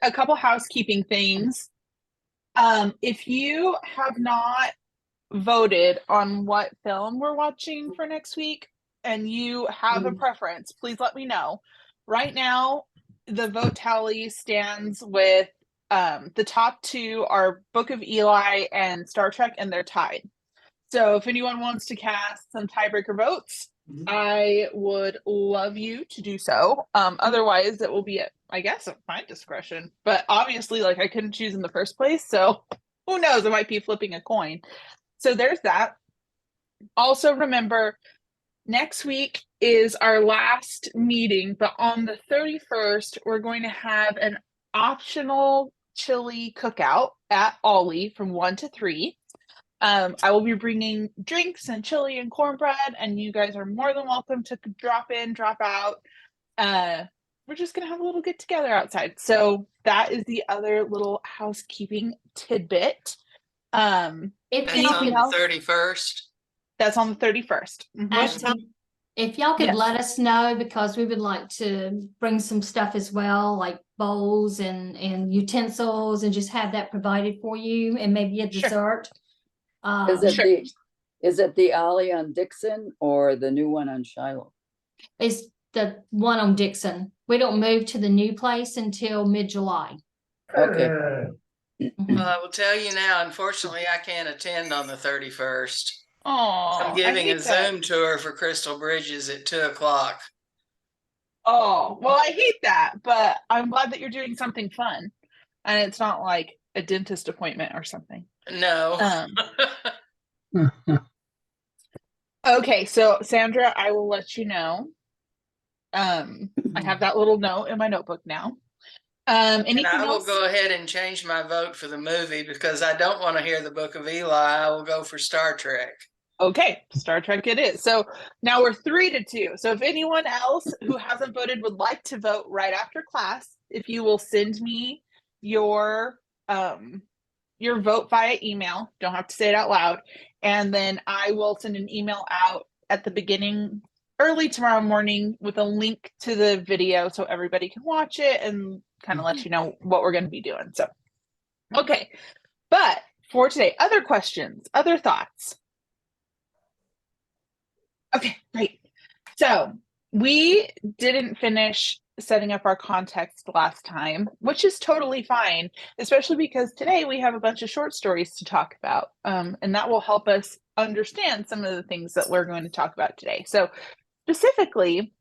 a couple housekeeping things. If you have not voted on what film we're watching for next week and you have a preference, please let me know. Right now, the vote tally stands with the top two are Book of Eli and Star Trek, and they're tied. So if anyone wants to cast some tiebreaker votes, I would love you to do so. Otherwise, it will be, I guess, at my discretion. But obviously, like, I couldn't choose in the first place, so who knows? I might be flipping a coin. So there's that. Also, remember, next week is our last meeting, but on the 31st, we're going to have an optional chili cookout at OLLI from 1 to 3. I will be bringing drinks and chili and cornbread, and you guys are more than welcome to drop in, drop out. We're just going to have a little get together outside. So that is the other little housekeeping tidbit. It's on the 31st. That's on the 31st. Ashley, if y'all could let us know, because we would like to bring some stuff as well, like bowls and utensils, and just have that provided for you, and maybe a dessert. Is it the OLLI on Dixon or the new one on Shiloh? It's the one on Dixon. We don't move to the new place until mid-July. Okay. Well, I will tell you now, unfortunately, I can't attend on the 31st. Oh, I'm giving a Zoom tour for Crystal Bridges at 2:00. Oh, well, I hate that, but I'm glad that you're doing something fun, and it's not like a dentist appointment or something. No. Okay, so Sandra, I will let you know. I have that little note in my notebook now. And I will go ahead and change my vote for the movie because I don't want to hear the Book of Eli. I will go for Star Trek. Okay, Star Trek it is. So now we're 3-2. So if anyone else who hasn't voted would like to vote right after class, if you will send me your vote via email, don't have to say it out loud, and then I will send an email out at the beginning early tomorrow morning with a link to the video so everybody can watch it and kind of let you know what we're going to be doing. So, okay. But for today, other questions, other thoughts? Okay, great. So we didn't finish setting up our context last time, which is totally fine, especially because today we have a bunch of short stories to talk about. And that will help us understand some of the things that we're going to talk about today. So specifically,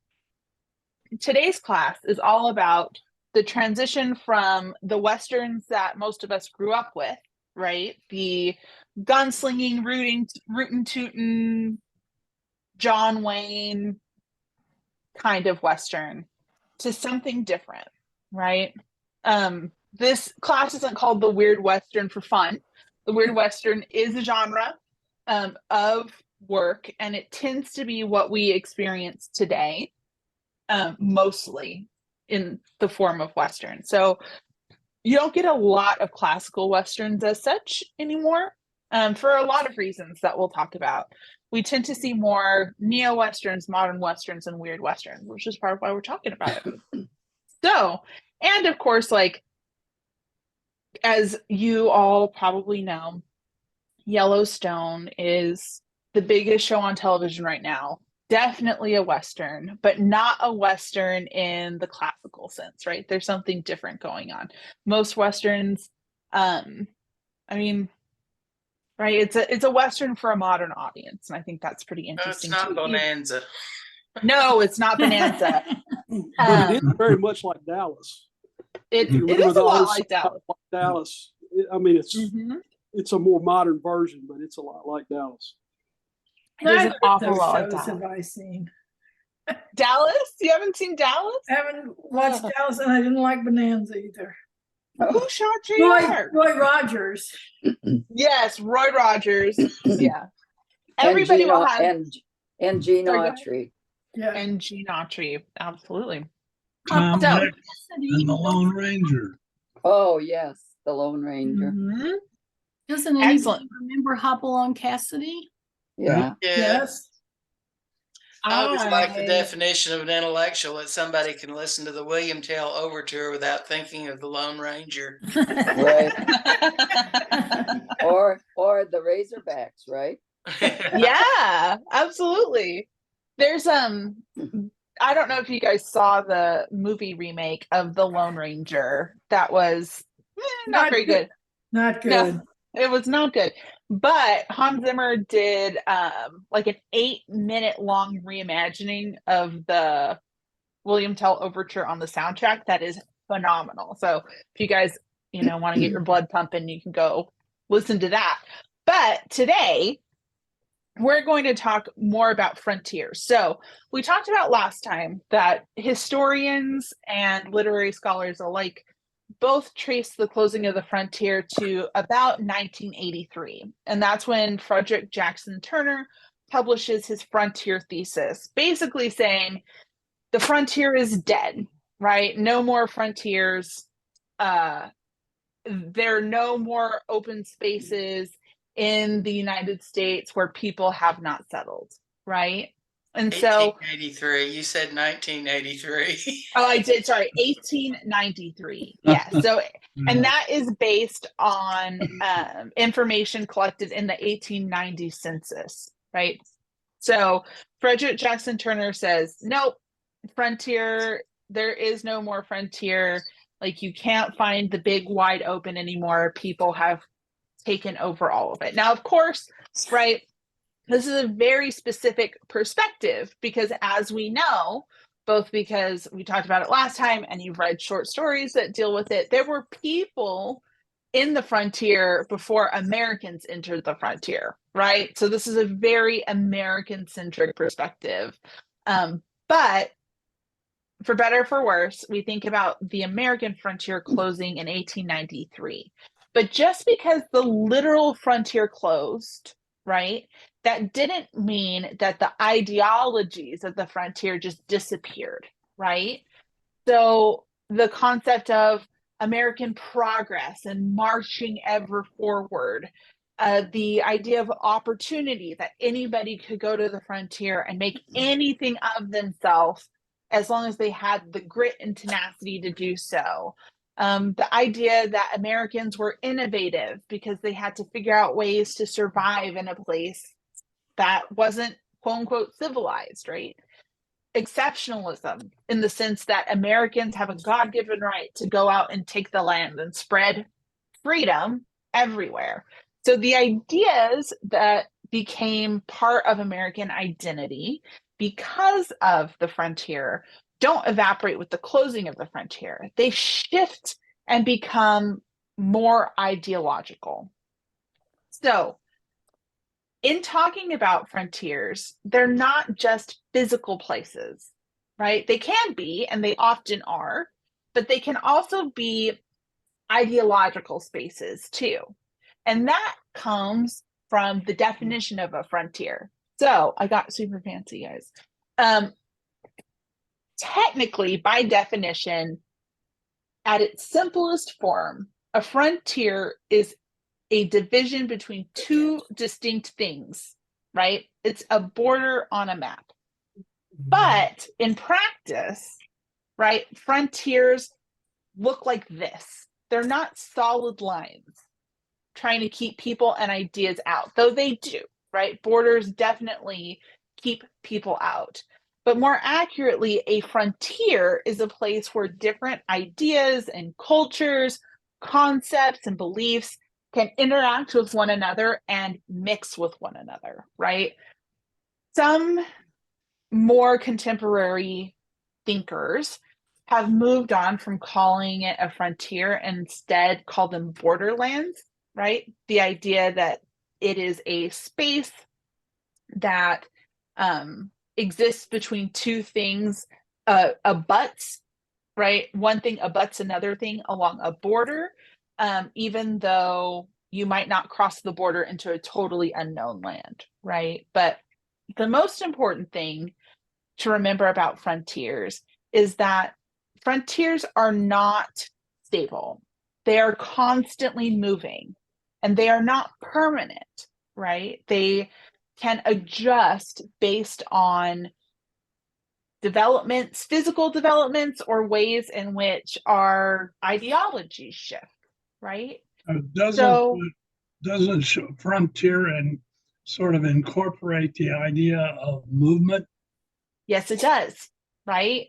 today's class is all about the transition from the Westerns that most of us grew up with, right? The gunslinging, rootin' tootin', John Wayne kind of Western to something different, right? This class isn't called the Weird Western for fun. The Weird Western is a genre of work, and it tends to be what we experience today, mostly in the form of Western. So you don't get a lot of classical Westerns as such anymore, for a lot of reasons that we'll talk about. We tend to see more neo-Westerns, modern Westerns, and weird Westerns, which is part of why we're talking about it. So, and of course, like, as you all probably know, Yellowstone is the biggest show on television right now. Definitely a Western, but not a Western in the classical sense, right? There's something different going on. Most Westerns, right, it's a Western for a modern audience, and I think that's pretty interesting. No, it's not Bonanza. No, it's not Bonanza. But it is very much like Dallas. It is a lot like Dallas. It's a more modern version, but it's a lot like Dallas. There's an awful lot like Dallas. Dallas. Have I seen Dallas? You haven't seen Dallas? I haven't watched Dallas, and I didn't like Bonanza either. Who shot JR? Roy Rogers. Yes, Roy Rogers. Yeah. Everybody will have and Gene Autry. Yeah. And Gene Autry. Absolutely. Tom Hanks and the Lone Ranger. Oh yes, the Lone Ranger. Doesn't anybody remember Hopalong Cassidy? Yeah. Yes. I always like the I definition of an intellectual that somebody can listen to the William Tell Overture without thinking of the Lone Ranger. Right. Or the Razorbacks, right? Yeah, absolutely. There's I don't know if you guys saw the movie remake of The Lone Ranger. That was not very good. Not No, good. it was not good. But Hans Zimmer did like an 8-minute long reimagining of the William Tell Overture on the soundtrack that is phenomenal. So if you guys, want to get your blood pumping, you can go listen to that. But today we're going to talk more about frontiers. So we talked about last time that historians and literary scholars alike both trace the closing of the frontier to about 1983. And that's when Frederick Jackson Turner publishes his frontier thesis, basically saying the frontier is dead, right? No more frontiers. There are no more open spaces in the United States where people have not settled, right? And so 1883. You said 1983. Oh, I did. Sorry, 1893. Yeah. So, and that is based on information collected in the 1890 census, right? So, Frederick Jackson Turner says, nope, frontier, there is no more frontier. Like, you can't find the big wide open anymore. People have taken over all of it. Now, of course, right, this is a very specific perspective because, as we know, both because we talked about it last time and you've read short stories that deal with it, there were people in the frontier before Americans entered the frontier, right? So this is a very American-centric perspective. But for better or for worse, we think about the American frontier closing in 1893. But just because the literal frontier closed, right, that didn't mean that the ideologies of the frontier just disappeared, right? So the concept of American progress and marching ever forward, the idea of opportunity that anybody could go to the frontier and make anything of themselves as long as they had the grit and tenacity to do so. The idea that Americans were innovative because they had to figure out ways to survive in a place that wasn't quote unquote civilized, right? Exceptionalism in the sense that Americans have a God-given right to go out and take the land and spread freedom everywhere. So the ideas that became part of American identity because of the frontier don't evaporate with the closing of the frontier. They shift and become more ideological. So in talking about frontiers, they're not just physical places, right? They can be, and they often are, but they can also be ideological spaces too. And that comes from the definition of a frontier. So I got super fancy, guys. Technically, by definition, at its simplest form, a frontier is a division between two distinct things, right? It's a border on a map. But in practice, right, frontiers look like this. They're not solid lines trying to keep people and ideas out, though they do, right? Borders definitely keep people out. But more accurately, a frontier is a place where different ideas and cultures, concepts, and beliefs can interact with one another and mix with one another, right? Some more contemporary thinkers have moved on from calling it a frontier and instead call them borderlands, right? The idea that it is a space that exists between two things, abuts, right? One thing abuts another thing along a border, even though you might not cross the border into a totally unknown land, right? But the most important thing to remember about frontiers is that frontiers are not stable. They are constantly moving and they are not permanent, right? They can adjust based on developments, physical developments, or ways in which our ideologies shift, right? Doesn't frontier and sort of incorporate the idea of movement? Yes, it does, right?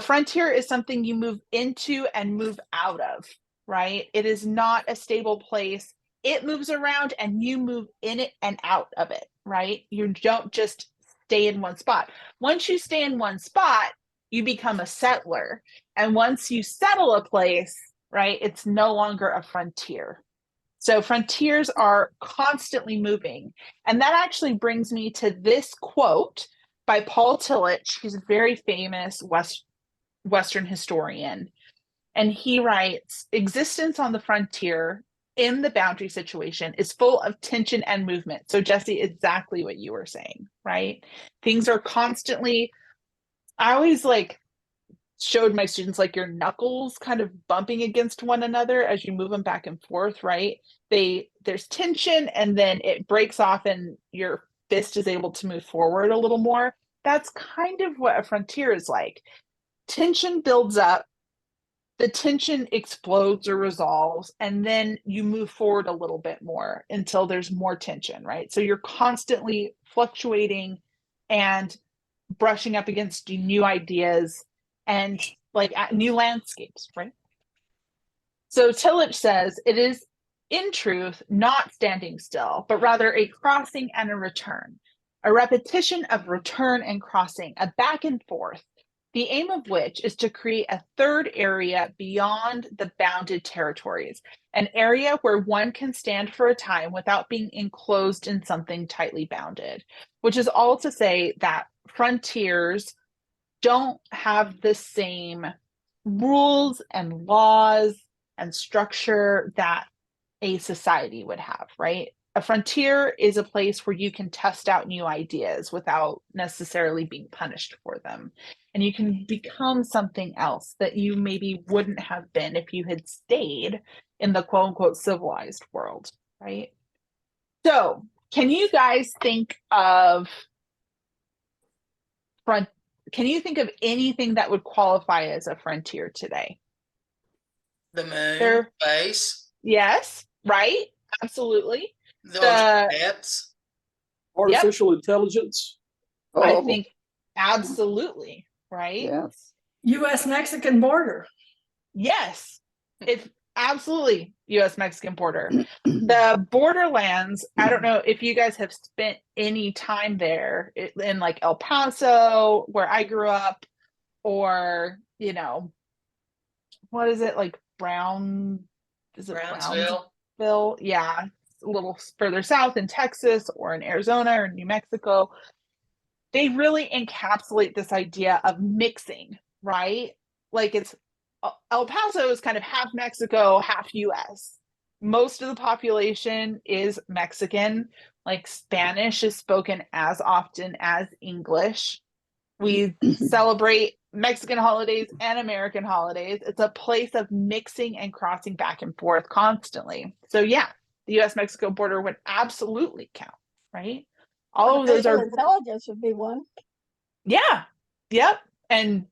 Frontier is something you move into and move out of, right? It is not a stable place. It moves around and you move in it and out of it, right? You don't just stay in one spot. Once you stay in one spot, you become a settler. And once you settle a place, right, it's no longer a frontier. So frontiers are constantly moving. And that actually brings me to this quote by Paul Tillich. He's a very famous Western historian. And he writes, existence on the frontier in the boundary situation is full of tension and movement. So Jesse, exactly what you were saying, right? Things are constantly, I always showed my students your knuckles kind of bumping against one another as you move them back and forth, right? There's tension and then it breaks off and your fist is able to move forward a little more. That's kind of what a frontier is like. Tension builds up, the tension explodes or resolves, and then you move forward a little bit more until there's more tension, right? So you're constantly fluctuating and brushing up against new ideas and new landscapes, right? So Tillich says it is in truth not standing still, but rather a crossing and a return, a repetition of return and crossing, a back and forth, the aim of which is to create a third area beyond the bounded territories, an area where one can stand for a time without being enclosed in something tightly bounded, which is all to say that frontiers don't have the same rules and laws and structure that a society would have, right? A frontier is a place where you can test out new ideas without necessarily being punished for them. And you can become something else that you maybe wouldn't have been if you had stayed in the quote unquote civilized world, right? So, can you guys think of can you think of anything that would qualify as a frontier today? The moon, space. Yes, right? Absolutely. Those jets. Artificial intelligence. I think absolutely, right? Yes. US-Mexican border. Yes, it's absolutely US-Mexican border. The borderlands, I don't know if you guys have spent any time there in El Paso, where I grew up, or, what is it, Brownsville? Yeah, a little further south in Texas or in Arizona or New Mexico. They really encapsulate this idea of mixing, right? It's El Paso is kind of half Mexico, half US. Most of the population is Mexican. Spanish is spoken as often as English. We celebrate Mexican holidays and American holidays. It's a place of mixing and crossing back and forth constantly. So yeah, the US-Mexico border would absolutely count, right? All of those are intelligence would be one. Yeah. Yep. And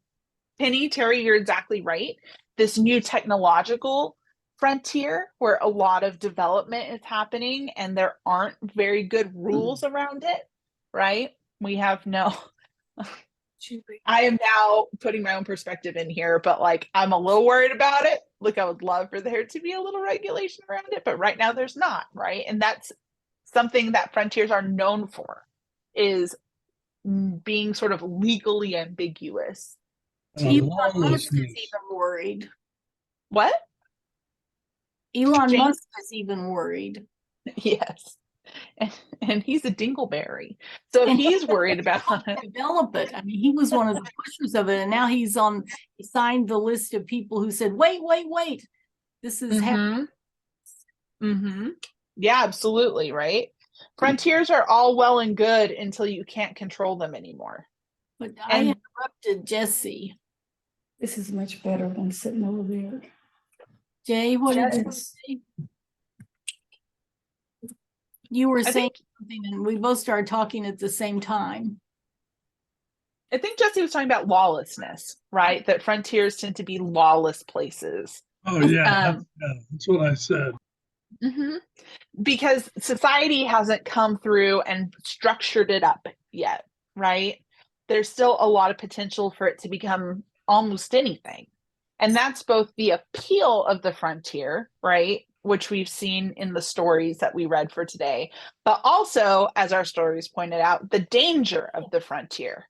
Penny, Terry, you're exactly right. This new technological frontier where a lot of development is happening and there aren't very good rules around it, right? We have no I am now putting my own perspective in here, but I'm a little worried about it. I would love for there to be a little regulation around it, but right now there's not, right? And that's something that frontiers are known for, is being sort of legally ambiguous. Elon Musk is even worried. What? Elon Musk is even worried. Yes. And he's a dingleberry. So if he's worried about it. Develop it. I mean, he was one of the pushers of it. And now he signed the list of people who said, wait. This is happening. Yeah, absolutely. Right. Frontiers are all well and good until you can't control them anymore. But I interrupted Jesse. This is much better than sitting over there. Jay, what did you say? You were saying something and we both started talking at the same time. I think Jesse was talking about lawlessness, right? That frontiers tend to be lawless places. Oh, yeah, that's what I said. Mm-hmm. Because society hasn't come through and structured it up yet, right? There's still a lot of potential for it to become almost anything. And that's both the appeal of the frontier, right? Which we've seen in the stories that we read for today, but also, as our stories pointed out, the danger of the frontier,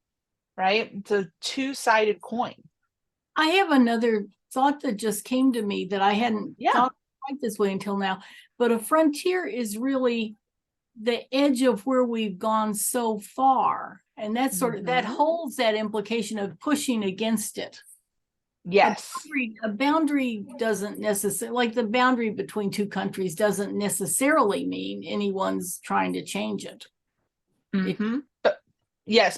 right? It's a two-sided coin. I have another thought that just came to me that I hadn't thought quite this way until now. But a frontier is really the edge of where we've gone so far. And that sort of, that holds that implication of pushing against it. Yes. A boundary doesn't necessarily, like the boundary between two countries doesn't necessarily mean anyone's trying to change it.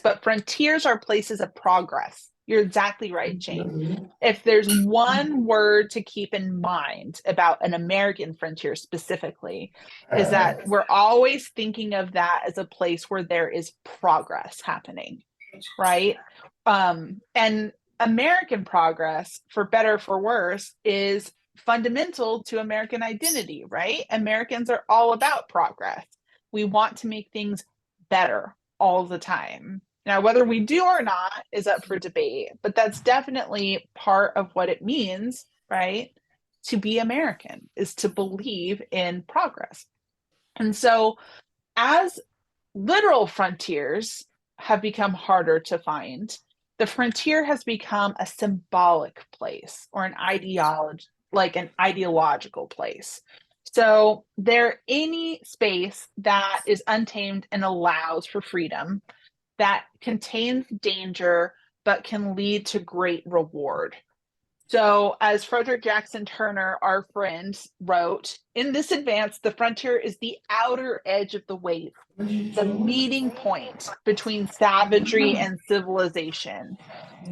But frontiers are places of progress. You're exactly right, Jane. If there's one word to keep in mind about an American frontier specifically, is that we're always thinking of that as a place where there is progress happening, right? And American progress, for better or for worse, is fundamental to American identity, right? Americans are all about progress. We want to make things better all the time. Now, whether we do or not is up for debate, but that's definitely part of what it means, right? To be American is to believe in progress. And so as literal frontiers have become harder to find, the frontier has become a symbolic place or an ideological place. So any space that is untamed and allows for freedom, that contains danger, but can lead to great reward. So as Frederick Jackson Turner, our friend, wrote, in this advance, the frontier is the outer edge of the wave, the meeting point between savagery and civilization.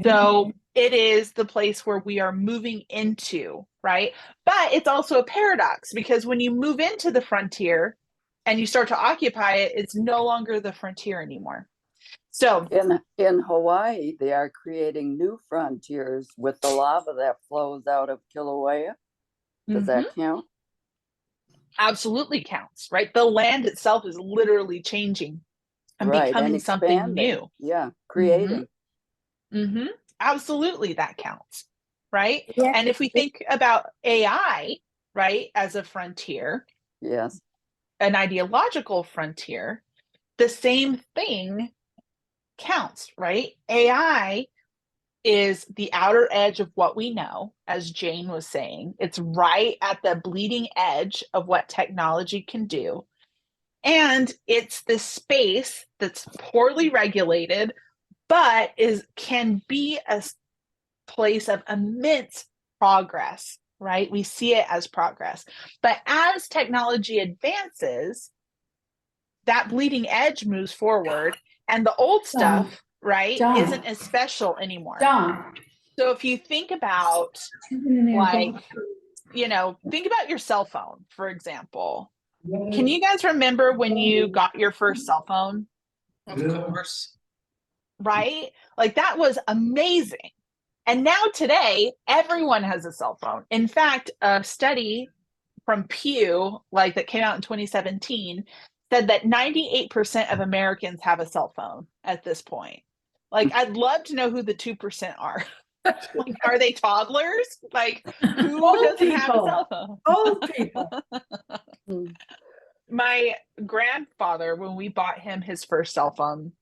So it is the place where we are moving into, right? But it's also a paradox, because when you move into the frontier and you start to occupy it, it's no longer the frontier anymore. So in Hawaii, they are creating new frontiers with the lava that flows out of Kilauea. Does that count? Absolutely counts, right? The land itself is literally changing and becoming something new. Yeah, creating. Absolutely, that counts, right? Yeah. And if we think about AI, right, as a frontier, yes, an ideological frontier, the same thing counts, right? AI is the outer edge of what we know, as Jane was saying. It's right at the bleeding edge of what technology can do. And it's this space that's poorly regulated, but can be a place of immense progress, right? We see it as progress. But as technology advances, that bleeding edge moves forward, and the old stuff, right, isn't as special anymore. So if you think about, think about your cell phone, for example. Can you guys remember when you got your first cell phone? Of course. Right? Like, that was amazing. And now today, everyone has a cell phone. In fact, a study from Pew, that came out in 2017, said that 98% of Americans have a cell phone at this point. I'd love to know who the 2% are. Are they toddlers? Who doesn't have a cell phone? Old people. My grandfather, when we bought him his first cell phone,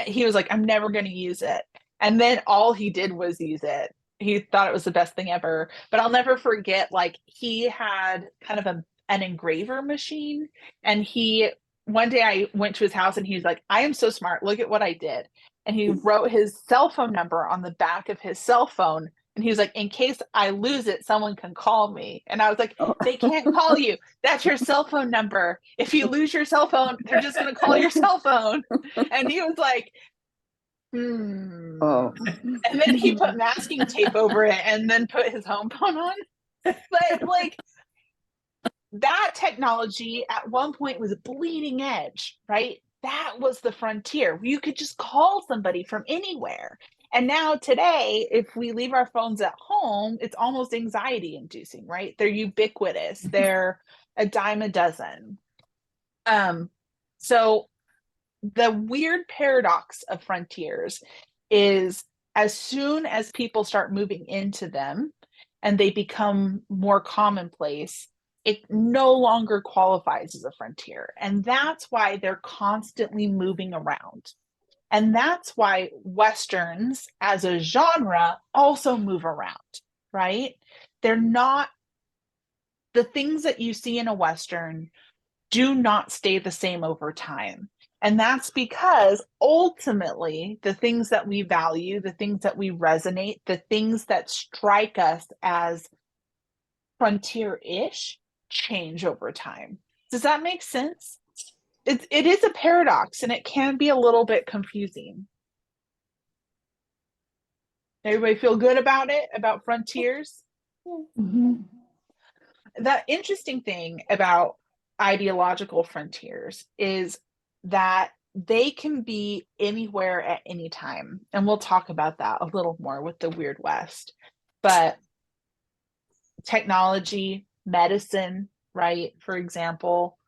he was like, I'm never going to use it. And then all he did was use it. He thought it was the best thing ever. But I'll never forget, he had kind of an engraver machine. And one day I went to his house and he was like, I am so smart. Look at what I did. And he wrote his cell phone number on the back of his cell phone. And he was like, in case I lose it, someone can call me. And I was like, they can't call you. That's your cell phone number. If you lose your cell phone, they're just going to call your cell phone. And he was like, Oh. And then he put masking tape over it and then put his home phone on. But that technology at one point was a bleeding edge, right? that was the frontier. You could just call somebody from anywhere. And now today, if we leave our phones at home, it's almost anxiety inducing, right? They're ubiquitous. They're a dime a dozen. So the weird paradox of frontiers is as soon as people start moving into them and they become more commonplace, it no longer qualifies as a frontier. And that's why they're constantly moving around. And that's why Westerns as a genre also move around, right? They're not, the things that you see in a Western do not stay the same over time. And that's because ultimately the things that we value, the things that we resonate, the things that strike us as frontier-ish change over time. Does that make sense? It is a paradox and it can be a little bit confusing. Everybody feel good about it, about frontiers? Mhm. The interesting thing about ideological frontiers is that they can be anywhere at any time. And we'll talk about that a little more with the Weird West. But technology, medicine, right? For example,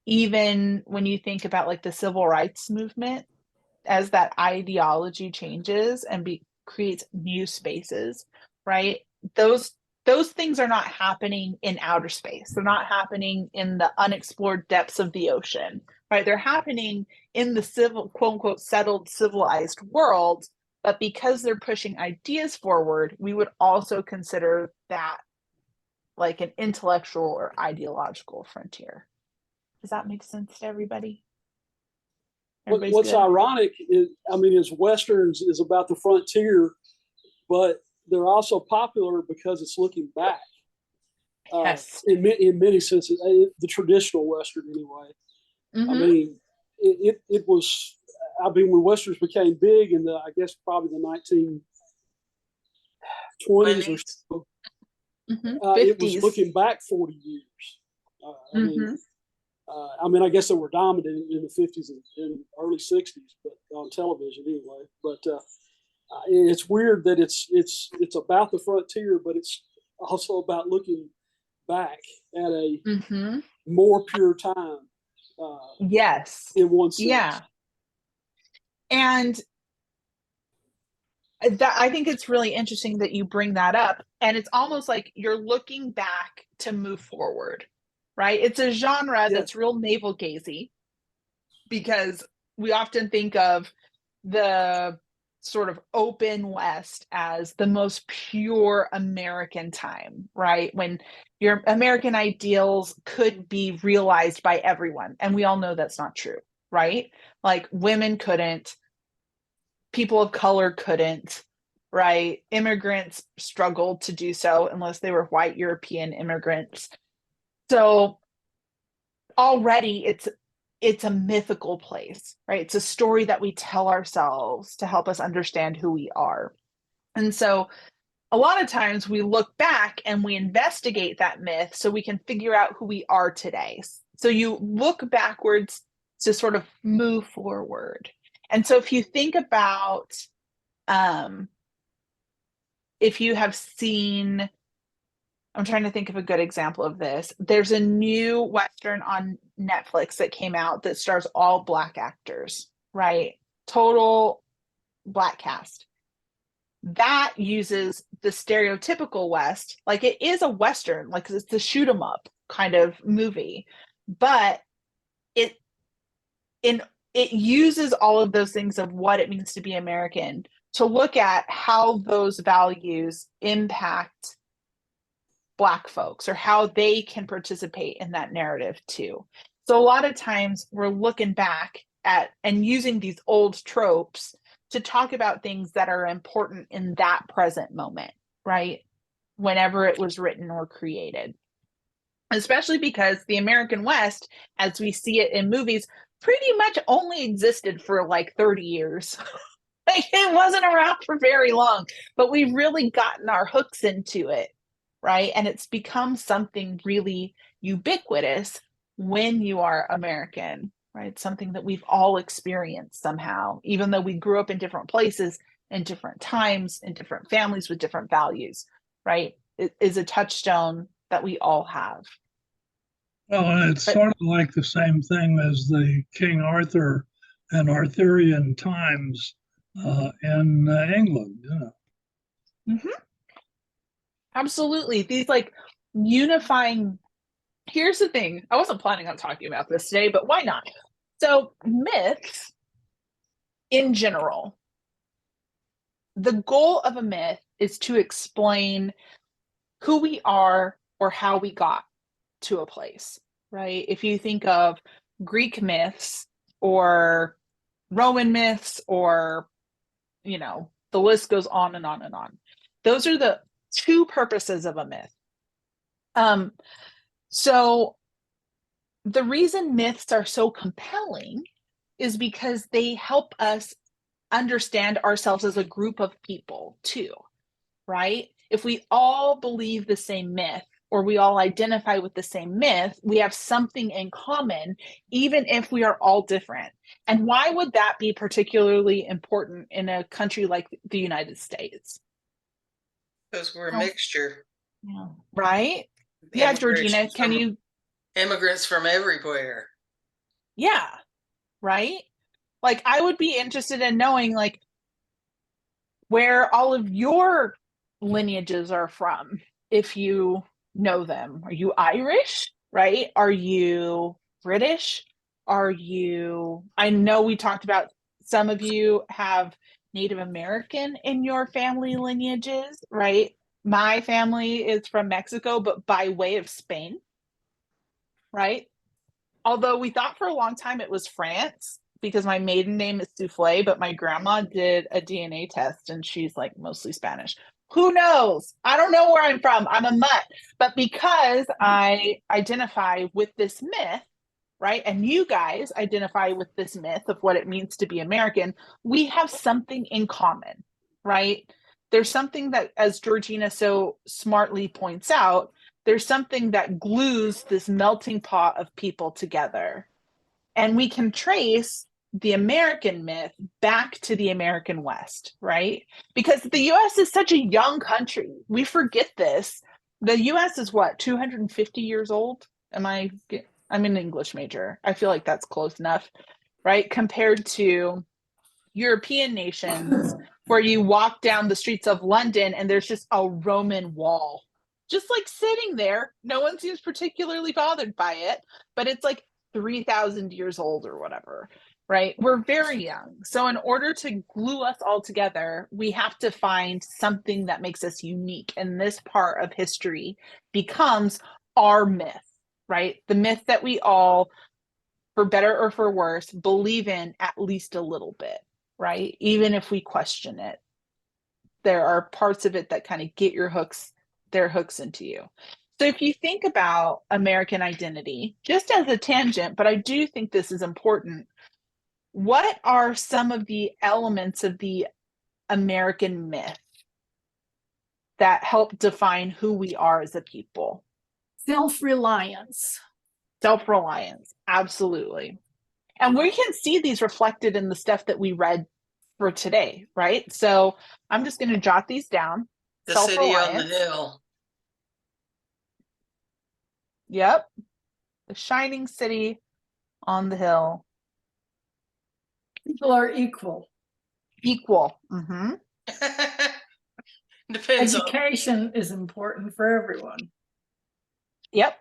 even when you think about like the civil rights movement, as that ideology changes and creates new spaces, right? Those things are not happening in outer space. They're not happening in the unexplored depths of the ocean, right? They're happening in the civil, quote unquote, settled, civilized world. But because they're pushing ideas forward, we would also consider that like an intellectual or ideological frontier. Does that make sense to everybody? What's ironic is, I mean, is Westerns is about the frontier, but they're also popular because it's looking back. Yes. In many senses, the traditional Western anyway. Mm-hmm. I mean, it was, I mean, when Westerns became big in I guess probably the 1920s or so, it was looking back 40 years. I mean, I guess they were dominant in the 50s and early 60s, but on television anyway. But it's weird that it's about the frontier, but it's also about looking back at a more pure time. Yes. In one sense. Yeah. And that, I think it's really interesting that you bring that up. And it's almost like you're looking back to move forward, right? It's a genre that's real navel gazy because we often think of the sort of open West as the most pure American time, right? When your American ideals could be realized by everyone. And we all know that's not true, right? Like women couldn't, people of color couldn't, right? Immigrants struggled to do so unless they were white European immigrants. So already it's a mythical place, right? It's a story that we tell ourselves to help us understand who we are. And so a lot of times we look back and we investigate that myth so we can figure out who we are today. So you look backwards to sort of move forward. And so if you think about, if you have seen, I'm trying to think of a good example of this. There's a new Western on Netflix that came out that stars all Black actors, right? Total Black cast. That uses the stereotypical West, like it is a Western, like it's a shoot 'em up kind of movie, but it uses all of those things of what it means to be American to look at how those values impact Black folks or how they can participate in that narrative too. So a lot of times we're looking back at and using these old tropes to talk about things that are important in that present moment, right? Whenever it was written or created. Especially because the American West, as we see it in movies, pretty much only existed for like 30 years. Like it wasn't around for very long, but we've really gotten our hooks into it, right? And it's become something really ubiquitous when you are American, right? Something that we've all experienced somehow, even though we grew up in different places and different times and different families with different values, right? It is a touchstone that we all have. Well, it's But- sort of like the same thing as the King Arthur and Arthurian times in England, you know. Mm-hmm. Absolutely. These like unifying. Here's the thing. I wasn't planning on talking about this today, but why not? So myths in general, the goal of a myth is to explain who we are or how we got to a place, right? If you think of Greek myths or Roman myths, or, you know, the list goes on and on and on. Those are the two purposes of a myth. So the reason myths are so compelling is because they help us understand ourselves as a group of people too, right? If we all believe the same myth, or we all identify with the same myth, we have something in common, even if we are all different. And why would that be particularly important in a country like the United States? Because we're a mixture. Yeah. Right? Yeah, Georgina, can you? Immigrants from everywhere. Yeah, right? Like, I would be interested in knowing, like, where all of your lineages are from, if you know them. Are you Irish, right? Are you British? Are you, I know we talked about some of you have Native American in your family lineages, right? My family is from Mexico, but by way of Spain, right? Although we thought for a long time it was France, because my maiden name is Souffle, but my grandma did a DNA test and she's like mostly Spanish. Who knows? I don't know where I'm from. I'm a mutt. But because I identify with this myth, right? And you guys identify with this myth of what it means to be American, we have something in common, right? There's something that, as Georgina so smartly points out, there's something that glues this melting pot of people together. And we can trace the American myth back to the American West, right? Because the US is such a young country. We forget this. The US is what, 250 years old? I'm an English major. I feel like that's close enough, right? Compared to European nations where you walk down the streets of London and there's just a Roman wall, just like sitting there. No one seems particularly bothered by it, but it's like 3,000 years old or whatever, right? We're very young. So in order to glue us all together, we have to find something that makes us unique. And this part of history becomes our myth, right? The myth that we all, for better or for worse, believe in at least a little bit, right? Even if we question it, there are parts of it that kind of get their hooks into you. So if you think about American identity, just as a tangent, but I do think this is important, what are some of the elements of the American myth that help define who we are as a people? Self-reliance. Self-reliance, absolutely. And we can see these reflected in the stuff that we read for today, right? So I'm just going to jot these down. The city on the hill. Yep. The shining city on the hill. People are equal. Equal. Mm-hmm. Depends Education is important for everyone. Yep.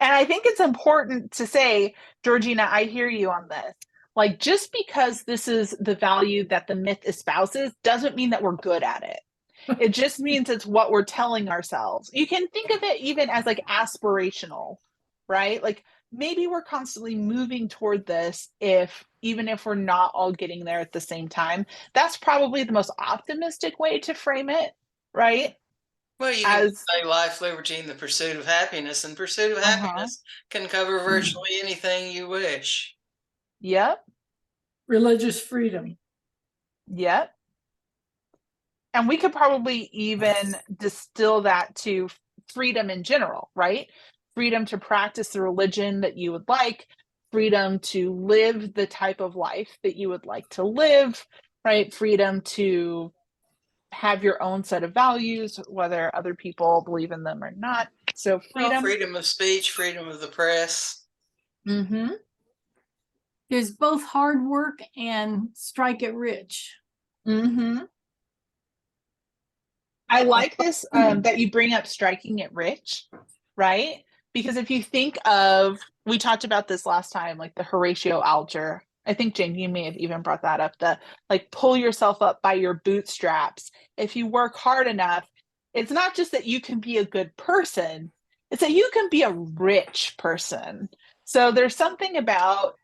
And I think it's important to say, Georgina, I hear you on this. Like, just because this is the value that the myth espouses doesn't mean that we're good at it. It just means it's what we're telling ourselves. You can think of it even as like aspirational, right? Like maybe we're constantly moving toward this, even if we're not all getting there at the same time. That's probably the most optimistic way to frame it, right? Well, you can say life, liberty, and the pursuit of happiness, and pursuit of happiness can cover virtually anything you wish. Yep. Religious freedom. Yep. And we could probably even distill that to freedom in general, right? freedom to practice the religion that you would like, freedom to live the type of life that you would like to live, right? Freedom to have your own set of values, whether other people believe in them or not. So freedom. Freedom of speech, freedom of the press. Mm-hmm. There's both hard work and strike it rich. Mm-hmm. I like this that you bring up striking it rich, right? Because if you think of, we talked about this last time, like the Horatio Alger. I think, Jane, you may have even brought that up, the like pull yourself up by your bootstraps. If you work hard enough, it's not just that you can be a good person, it's that you can be a rich person. So there's something about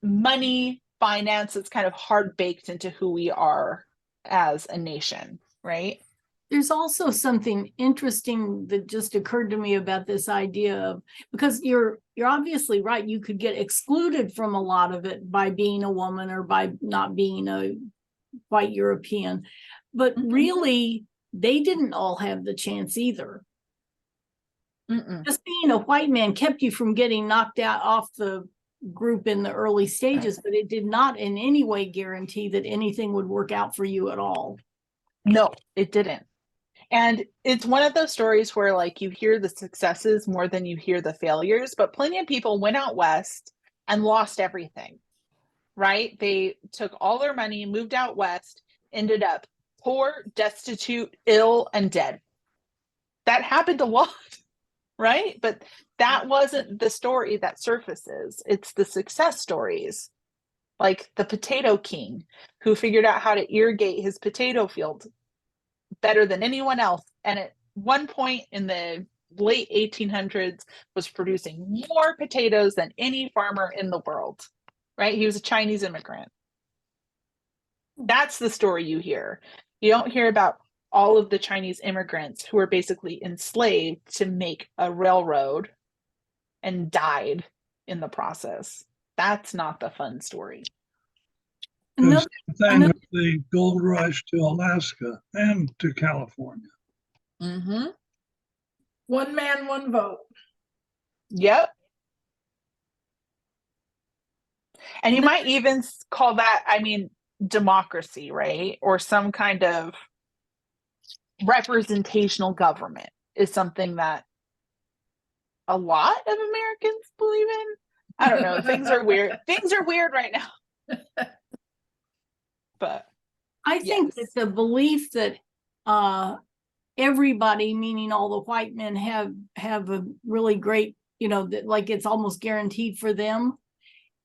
money, finance, that's kind of hard baked into who we are as a nation, right? There's also something interesting that just occurred to me about this idea of, because you're obviously right, you could get excluded from a lot of it by being a woman or by not being a white European, but really they didn't all have the chance either. Just being a white man kept you from getting knocked out off the group in the early stages, but it did not in any way guarantee that anything would work out for you at all. No, it didn't. And it's one of those stories where like you hear the successes more than you hear the failures, but plenty of people went out west and lost everything, right? They took all their money, moved out west, ended up poor, destitute, ill, and dead. That happened a lot, right? But that wasn't the story that surfaces. It's the success stories, like the potato king who figured out how to irrigate his potato field better than anyone else, and at one point in the late 1800s was producing more potatoes than any farmer in the world, right? He was a Chinese immigrant. That's the story you hear. You don't hear about all of the Chinese immigrants who were basically enslaved to make a railroad and died in the process. That's not the fun story. The same thing with the gold rush to Alaska and to California. Mm-hmm. One man, one vote. Yep. And you might even call that, I mean, democracy, right? Or some kind of representational government is something that a lot of Americans believe in. I don't know. Things are weird. Things are weird right now. But I think yes. that the belief that everybody, meaning all the white men, have a really great, that like it's almost guaranteed for them,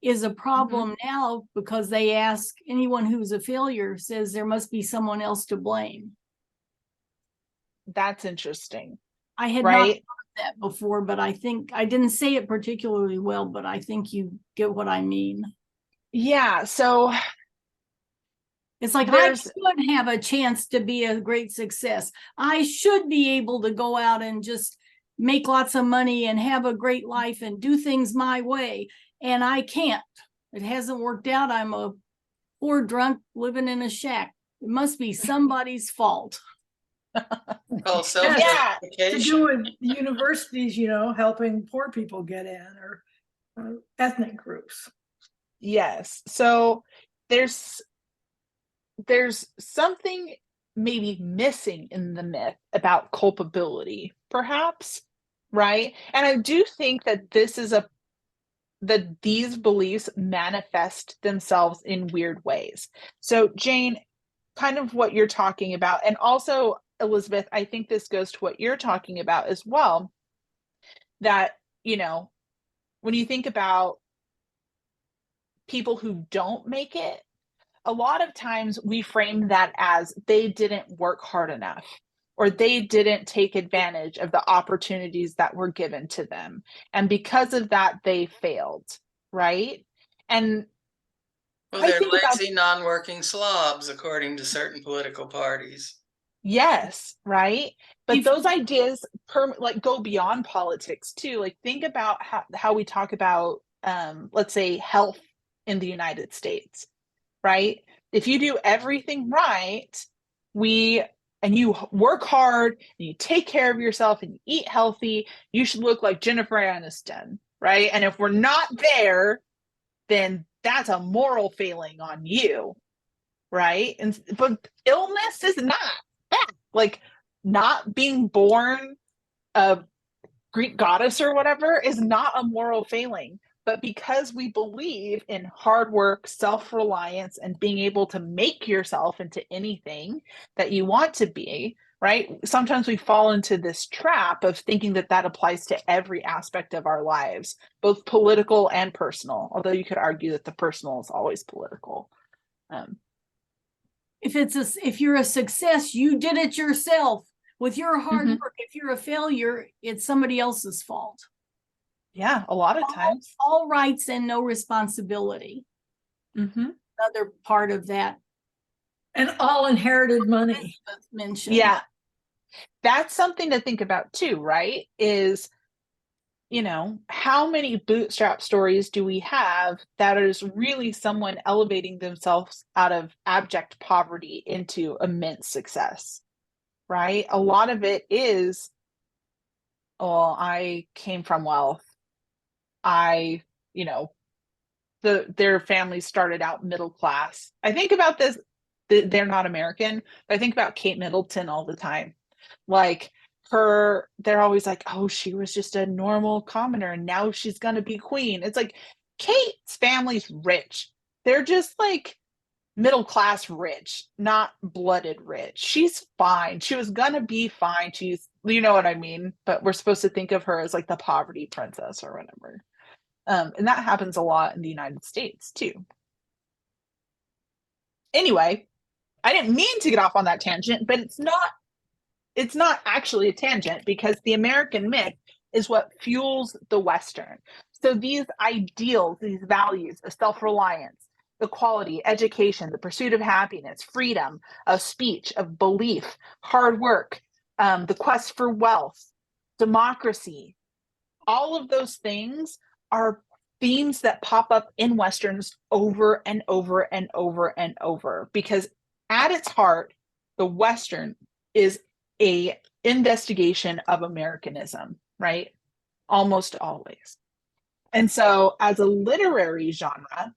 is a problem now, because they ask anyone who's a failure says there must be someone else to blame. That's interesting. I had not thought that before, but I think I didn't say it particularly well, but I think you get what I mean. Yeah. So it's like I should have a chance to be a great success. I should be able to go out and just make lots of money and have a great life and do things my way. And I can't. It hasn't worked out. I'm a poor drunk living in a shack. It must be somebody's fault. Oh, yeah, to do with universities, helping poor people get in, or ethnic groups. Yes. So there's something maybe missing in the myth about culpability, perhaps, right? And I do think that that these beliefs manifest themselves in weird ways. So Jane, kind of what you're talking about, and also Elizabeth, I think this goes to what you're talking about as well, that, when you think about people who don't make it, a lot of times we frame that as they didn't work hard enough, or they didn't take advantage of the opportunities that were given to them. And because of that, they failed, right? And well, they're lazy, non-working slobs, according to certain political parties. Yes, right. But those ideas go beyond politics too. Like, think about how we talk about, let's say, health in the United States, right? If you do everything right, we and you work hard and you take care of yourself and you eat healthy, you should look like Jennifer Aniston, right? And if we're not there, then that's a moral failing on you, right? And but illness is not that. Like, not being born a Greek goddess or whatever is not a moral failing. But because we believe in hard work, self-reliance, and being able to make yourself into anything that you want to be, right? Sometimes we fall into this trap of thinking that that applies to every aspect of our lives, both political and personal, although you could argue that the personal is always political. If you're a success, you did it yourself with your hard work. If you're a failure, it's somebody else's fault. Yeah, a lot of times. All rights and no responsibility. Another part of that. And all inherited money. Mentioned. Yeah. That's something to think about too, right? Is, you know, how many bootstrap stories do we have that is really someone elevating themselves out of abject poverty into immense success, right? A lot of it is, well, I came from wealth. Their families started out middle class. I think about this, they're not American, but I think about Kate Middleton all the time. Like, they're always like, oh, she was just a normal commoner and now she's gonna be queen. It's like, Kate's family's rich. They're just like middle class rich, not blooded rich. She's fine. She was gonna be fine. She's, you know what I mean? But we're supposed to think of her as like the poverty princess or whatever. And that happens a lot in the United States too. Anyway, I didn't mean to get off on that tangent, but it's not actually a tangent, because the American myth is what fuels the Western. So these ideals, these values of self-reliance, equality, education, the pursuit of happiness, freedom of speech, of belief, hard work, the quest for wealth, democracy, all of those things are themes that pop up in Westerns over and over and over and over, because at its heart, the Western is a investigation of Americanism, right? Almost always. And so as a literary genre,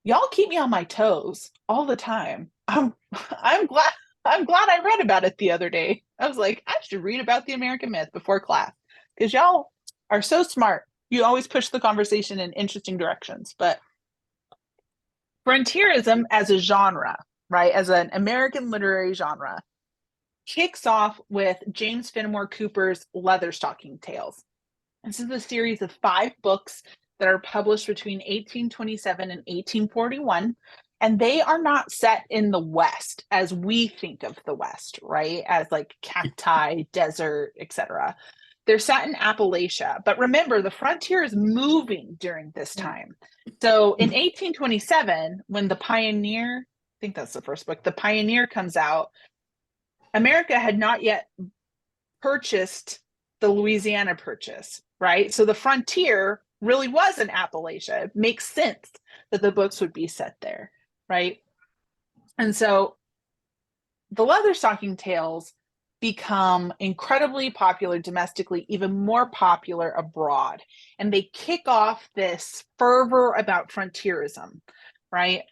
y'all keep me on my toes all the time. I'm glad I read about it the other day. I was like, I should read about the American myth before class, because y'all are so smart. You always push the conversation in interesting directions. But frontierism as a genre, right, as an American literary genre, kicks off with James Fenimore Cooper's Leatherstocking Tales. This is a series of 5 books that are published between 1827 and 1841. And they are not set in the West as we think of the West, right? As like cacti, desert, etc. They're set in Appalachia. But remember, the frontier is moving during this time. So in 1827, when The Pioneer, I think that's the first book, The Pioneer comes out, America had not yet purchased the Louisiana Purchase, right? So the frontier really was in Appalachia. It makes sense that the books would be set there, right? And so the Leatherstocking Tales become incredibly popular domestically, even more popular abroad. And they kick off this fervor about frontierism, right?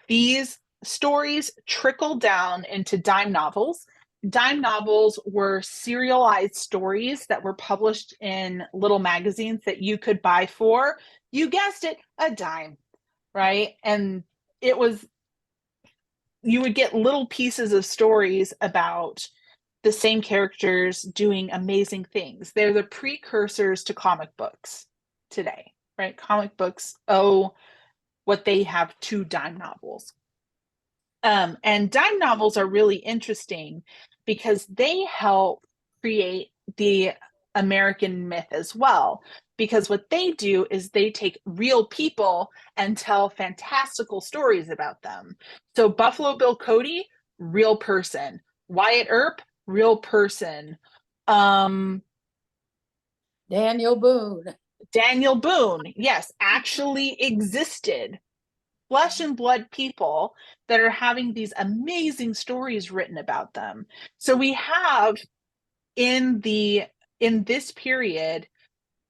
These stories trickle down into dime novels. Dime novels were serialized stories that were published in little magazines that you could buy for, you guessed it, a dime, right? And it was, you would get little pieces of stories about the same characters doing amazing things. They're the precursors to comic books today, right? Comic books owe what they have to dime novels. And dime novels are really interesting because they help create the American myth as well. Because what they do is they take real people and tell fantastical stories about them. So Buffalo Bill Cody, real person. Wyatt Earp, real person. Daniel Boone. Daniel Boone, yes, actually existed. Flesh and blood people that are having these amazing stories written about them. So we have in this period,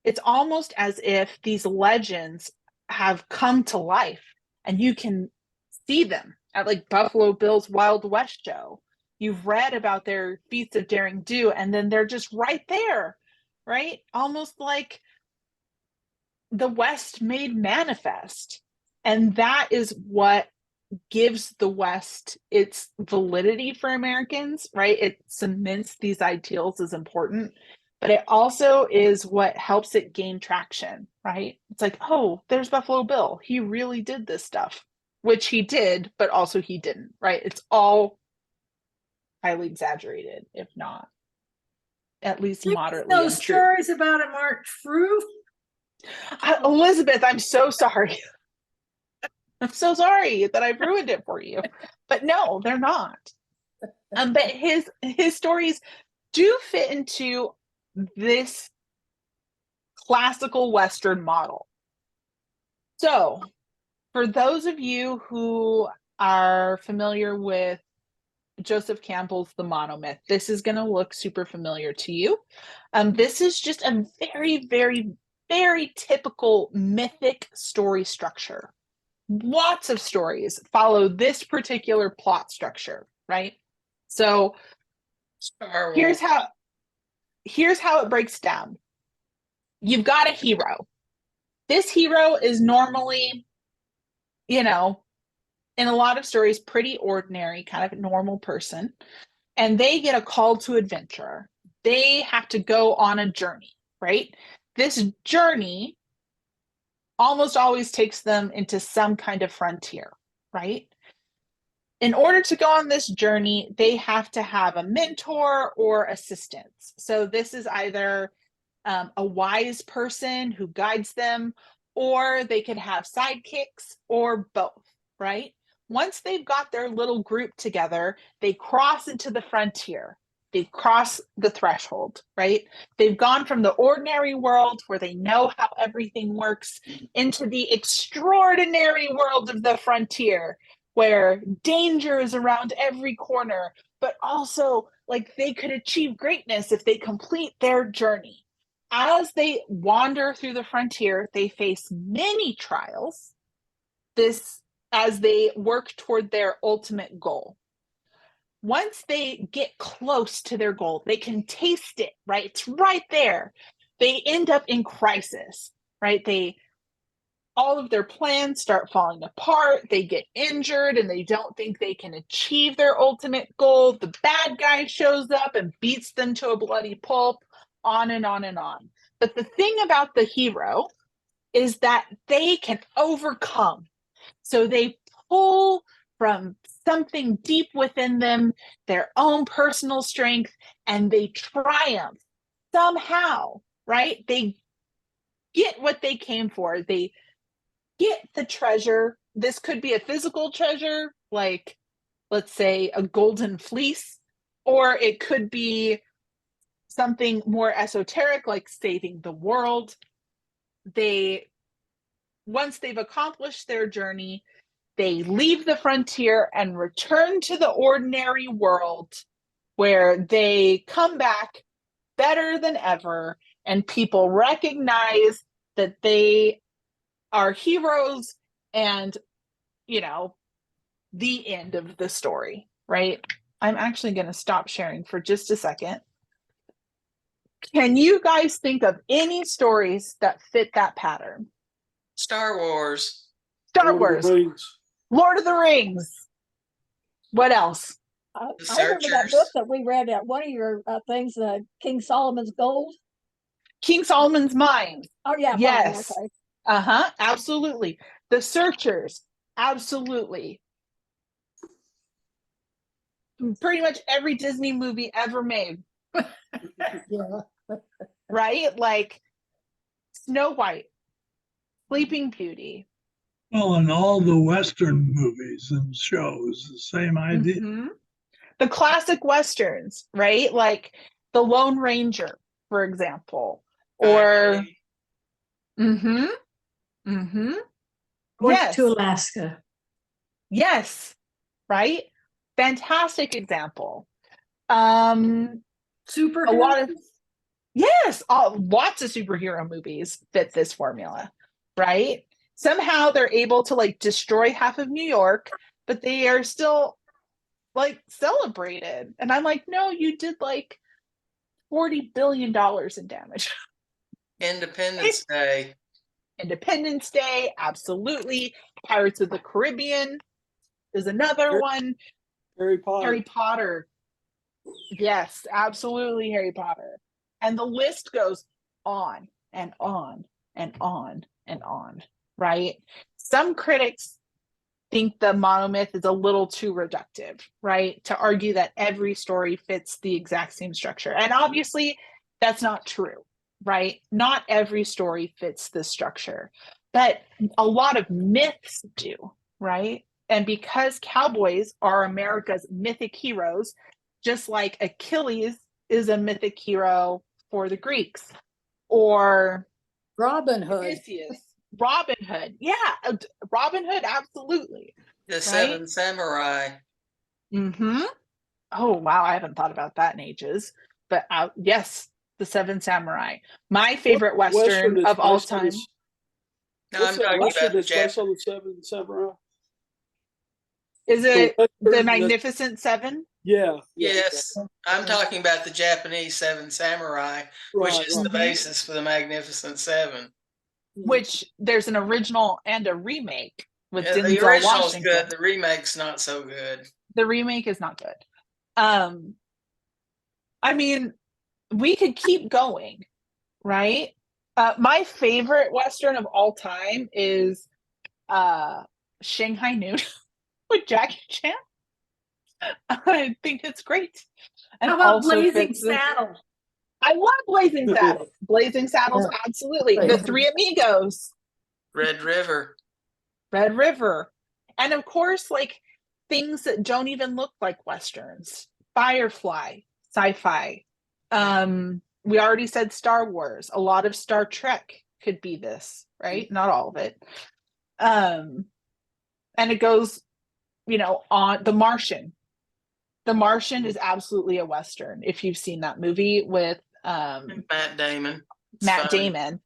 it's almost as if these legends have come to life, and you can see them at like Buffalo Bill's Wild West show. You've read about their feats of daring do, and then they're just right there, right? Almost like the West made manifest. And that is what gives the West its validity for Americans, right? It cements these ideals as important, but it also is what helps it gain traction, right? It's like, oh, there's Buffalo Bill. He really did this stuff, which he did, but also he didn't, right? It's all highly exaggerated, if not at least moderately Those untrue. stories about him aren't true. Elizabeth, I'm so sorry. I'm so sorry that I've ruined it for you. But no, they're not. But his stories do fit into this classical Western model. So, for those of you who are familiar with Joseph Campbell's The Monomyth, this is going to look super familiar to you. This is just a very, very, very typical mythic story structure. Lots of stories follow this particular plot structure, right? So here's how it breaks down. You've got a hero. This hero is normally, in a lot of stories, pretty ordinary, kind of a normal person, and they get a call to adventure. They have to go on a journey, right? This journey almost always takes them into some kind of frontier, right? In order to go on this journey, they have to have a mentor or assistants. So this is either a wise person who guides them, or they could have sidekicks, or both, right? Once they've got their little group together, they cross into the frontier. They cross the threshold, right? They've gone from the ordinary world where they know how everything works into the extraordinary world of the frontier, where danger is around every corner, but also like they could achieve greatness if they complete their journey. As they wander through the frontier, they face many trials as they work toward their ultimate goal. Once they get close to their goal, they can taste it, right? It's right there. They end up in crisis, right? All of their plans start falling apart. They get injured and they don't think they can achieve their ultimate goal. The bad guy shows up and beats them to a bloody pulp, on and on and on. But the thing about the hero is that they can overcome. So they pull from something deep within them, their own personal strength, and they triumph somehow, right? They get what they came for. They get the treasure. This could be a physical treasure, like, let's say, a golden fleece, or it could be something more esoteric, like saving the world. Once they've accomplished their journey, they leave the frontier and return to the ordinary world, where they come back better than ever, and people recognize that they are heroes, and, the end of the story, right? I'm actually going to stop sharing for just a second. Can you guys think of any stories that fit that pattern? Star Wars. Star Wars. Lord of the Rings. What else? I remember that book that we read at one of your things, King Solomon's Gold. King Solomon's Mine. Oh, yeah. Yes. Mine, okay. Absolutely. The Searchers. Absolutely. Pretty much every Disney movie ever made. Yeah. Right? Like Snow White, Sleeping Beauty. Well, in all the Western movies and shows, the same idea. Mm-hmm. The classic Westerns, right? Like The Lone Ranger, for example. Or North to Alaska. Yes. right? Fantastic example. Super. A lot of, yes, lots of superhero movies fit this formula, right? Somehow they're able to like destroy half of New York, but they are still like celebrated. And I'm like, no, you did like $40 billion in damage. Independence Day. Independence Day, absolutely. Pirates of the Caribbean is another one. Harry Potter. Harry Potter. Yes, absolutely Harry Potter. And the list goes on and on and on and on, right? Some critics think the monomyth is a little too reductive, right? To argue that every story fits the exact same structure. And obviously, that's not true, right? Not every story fits this structure, but a lot of myths do, right? And because cowboys are America's mythic heroes, just like Achilles is a mythic hero for the Greeks, or Robin Hood. Odysseus. Robin Hood. Yeah, Robin Hood, absolutely. The Seven Samurai. Mm-hmm. Oh, wow. I haven't thought about that in ages. But yes, the Seven Samurai. My favorite Western of all time. No, I'm talking about the based on the Seven Samurai. Is it the Magnificent Seven? Yeah. Yes, I'm talking about the Japanese Seven Samurai, which is the basis for the Magnificent Seven. Which there's an original and a remake with Denzel the original's Washington. good. The remake's not so good. The remake is not good. I mean, we could keep going, right? My favorite Western of all time is Shanghai Noon with Jackie Chan. I think it's great. And how about Blazing Saddles? I love Blazing Saddles. Blazing Saddles, absolutely. The Three Amigos. Red River. Red River. And of course, like things that don't even look like Westerns. Firefly, sci-fi. We already said Star Wars. A lot of Star Trek could be this, right? Not all of it. And it goes, on The Martian. The Martian is absolutely a Western. If you've seen that movie with Matt Damon. Matt Damon.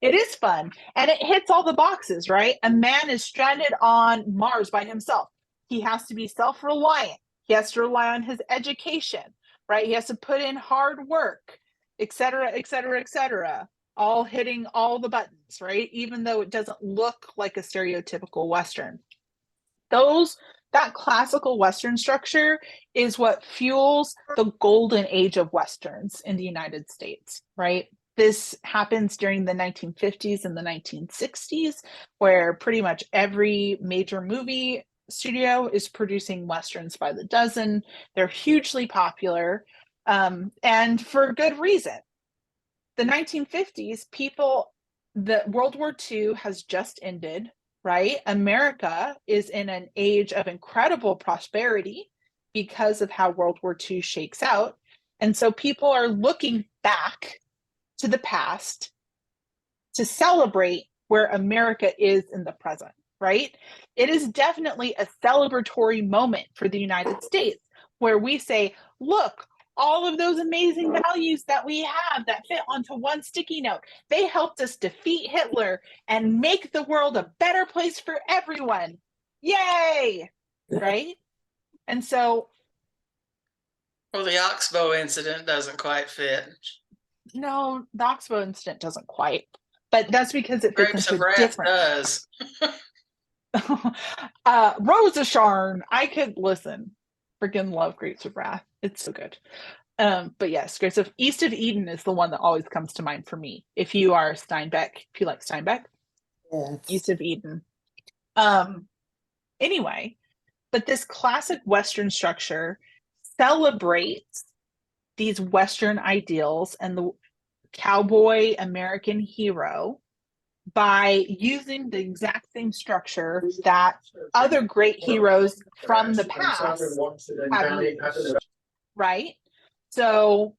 It is fun. And it hits all the boxes, right? A man is stranded on Mars by himself. He has to be self-reliant. He has to rely on his education, right? He has to put in hard work, et cetera, et cetera, et cetera. All hitting all the buttons, right? Even though it doesn't look like a stereotypical Western. That classical Western structure is what fuels the golden age of Westerns in the United States, right? This happens during the 1950s and the 1960s, where pretty much every major movie studio is producing Westerns by the dozen. They're hugely popular, and for good reason. The 1950s, the World War II has just ended, right? America is in an age of incredible prosperity because of how World War II shakes out. And so people are looking back to the past to celebrate where America is in the present, right? It is definitely a celebratory moment for the United States where we say, look, all of those amazing values that we have that fit onto one sticky note, they helped us defeat Hitler and make the world a better place for everyone. Yay! Right? And so... Well, the Oxbow incident doesn't quite fit. No, the Oxbow incident doesn't quite. But that's because it fits Grapes into of Wrath different... does. Rosa Sharn, I could listen. Freaking love Grapes of Wrath. It's so good. But yes, Grapes of East of Eden is the one that always comes to mind for me. If you are Steinbeck, if you like Steinbeck, yes. East of Eden. Anyway, but this classic Western structure celebrates these Western ideals and the cowboy American hero by using the exact same structure that other great heroes from the past have used, right? So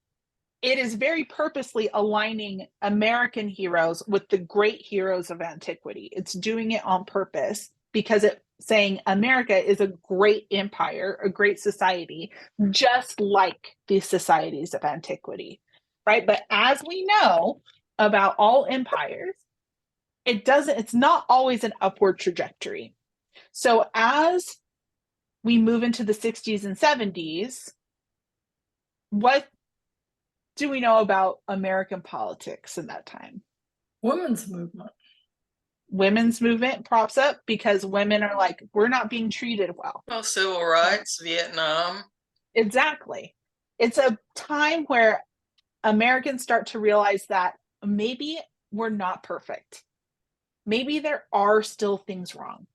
it is very purposely aligning American heroes with the great heroes of antiquity. It's doing it on purpose because it's saying America is a great empire, a great society, just like the societies of antiquity, right? But as we know about all empires, it's not always an upward trajectory. So as we move into the 60s and 70s, what do we know about American politics in that time? Women's movement. Women's movement props up because women are like, we're not being treated well. Well, civil rights, Vietnam. Exactly. It's a time where Americans start to realize that maybe we're not perfect. Maybe there are still things wrong.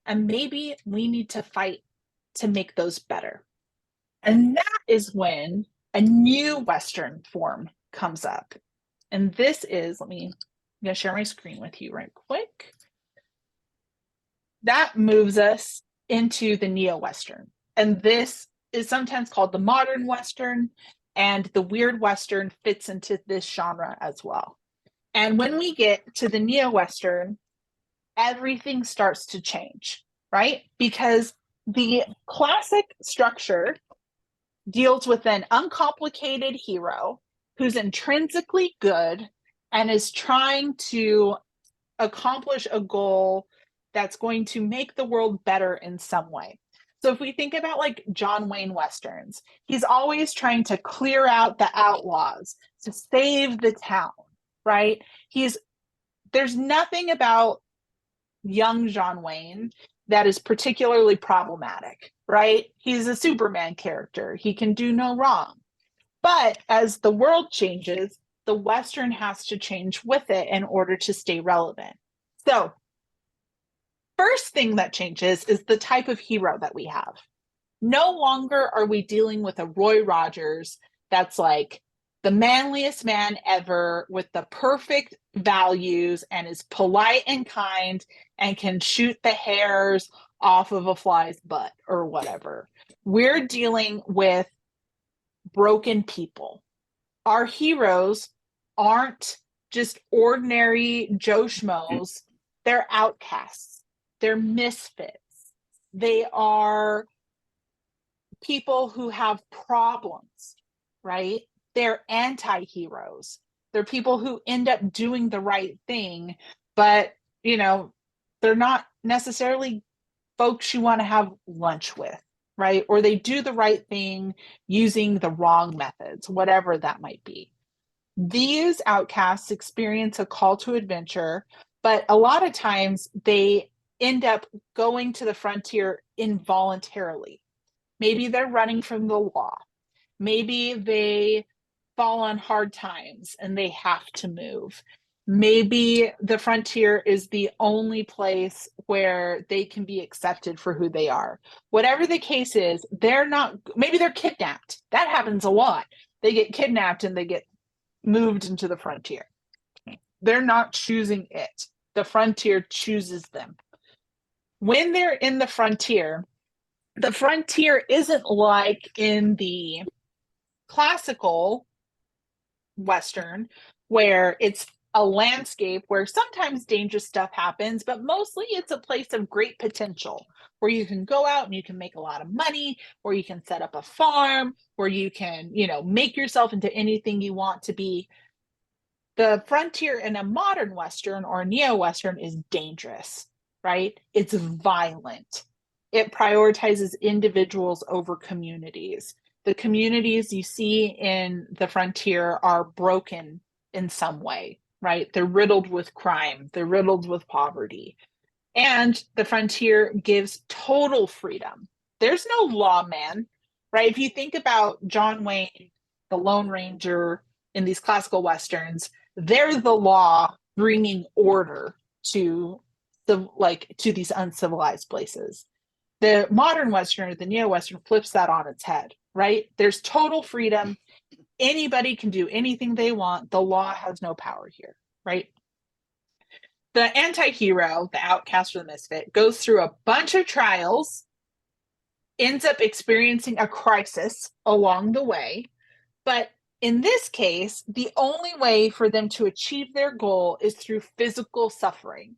And maybe we need to fight to make those better. And that is when a new Western form comes up. And this is, I'm going to share my screen with you right quick. That moves us into the neo-Western. And this is sometimes called the modern Western, and the weird Western fits into this genre as well. And when we get to the neo-Western, everything starts to change, right? Because the classic structure deals with an uncomplicated hero who's intrinsically good and is trying to accomplish a goal that's going to make the world better in some way. So if we think about like John Wayne Westerns, he's always trying to clear out the outlaws, to save the town, right? There's nothing about young John Wayne that is particularly problematic, right? He's a Superman character. He can do no wrong. But as the world changes, the Western has to change with it in order to stay relevant. So first thing that changes is the type of hero that we have. No longer are we dealing with a Roy Rogers that's like the manliest man ever with the perfect values and is polite and kind and can shoot the hairs off of a fly's butt or whatever. We're dealing with broken people. Our heroes aren't just ordinary Joe Schmoes. They're outcasts. They're misfits. They are people who have problems, right? They're anti-heroes. They're people who end up doing the right thing, but, they're not necessarily folks you want to have lunch with, right? Or they do the right thing using the wrong methods, whatever that might be. These outcasts experience a call to adventure, but a lot of times they end up going to the frontier involuntarily. Maybe they're running from the law. Maybe they fall on hard times and they have to move. Maybe the frontier is the only place where they can be accepted for who they are. Whatever the case is, maybe they're kidnapped. That happens a lot. They get kidnapped and they get moved into the frontier. They're not choosing it. The frontier chooses them. When they're in the frontier isn't like in the classical Western, where it's a landscape where sometimes dangerous stuff happens, but mostly it's a place of great potential where you can go out and you can make a lot of money, where you can set up a farm, where you can, make yourself into anything you want to be. The frontier in a modern Western or neo-Western is dangerous, right? It's violent. It prioritizes individuals over communities. The communities you see in the frontier are broken in some way, right? They're riddled with crime. They're riddled with poverty. And the frontier gives total freedom. There's no lawman, right? If you think about John Wayne, the Lone Ranger in these classical Westerns, they're the law bringing order to these uncivilized places. The modern Western or the neo-Western flips that on its head, right? There's total freedom. Anybody can do anything they want. The law has no power here, right? The anti-hero, the outcast or the misfit, goes through a bunch of trials, ends up experiencing a crisis along the way. But in this case, the only way for them to achieve their goal is through physical suffering.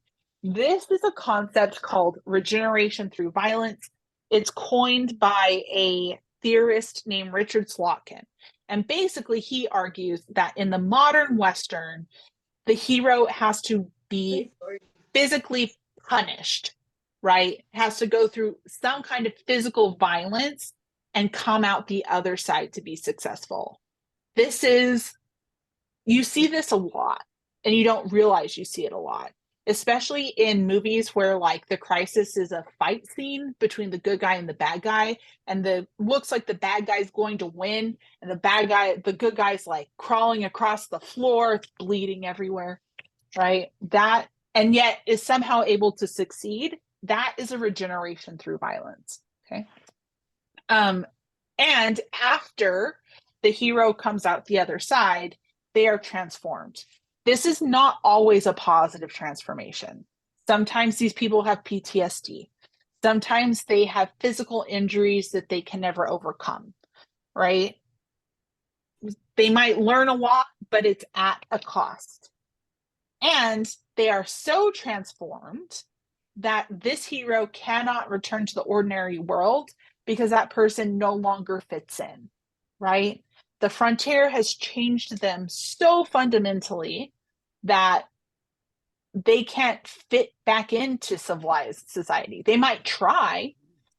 This is a concept called regeneration through violence. It's coined by a theorist named Richard Slotkin. And basically, he argues that in the modern Western, the hero has to be physically punished, right? Has to go through some kind of physical violence and come out the other side to be successful. You see this a lot, and you don't realize you see it a lot, especially in movies where like the crisis is a fight scene between the good guy and the bad guy, and looks like the bad guy's going to win, and the good guy's like crawling across the floor, bleeding everywhere, right? That, and yet is somehow able to succeed. That is a regeneration through violence. Okay. And after the hero comes out the other side, they are transformed. This is not always a positive transformation. Sometimes these people have PTSD. Sometimes they have physical injuries that they can never overcome, right? They might learn a lot, but it's at a cost. And they are so transformed that this hero cannot return to the ordinary world because that person no longer fits in, right? The frontier has changed them so fundamentally that they can't fit back into civilized society. They might try,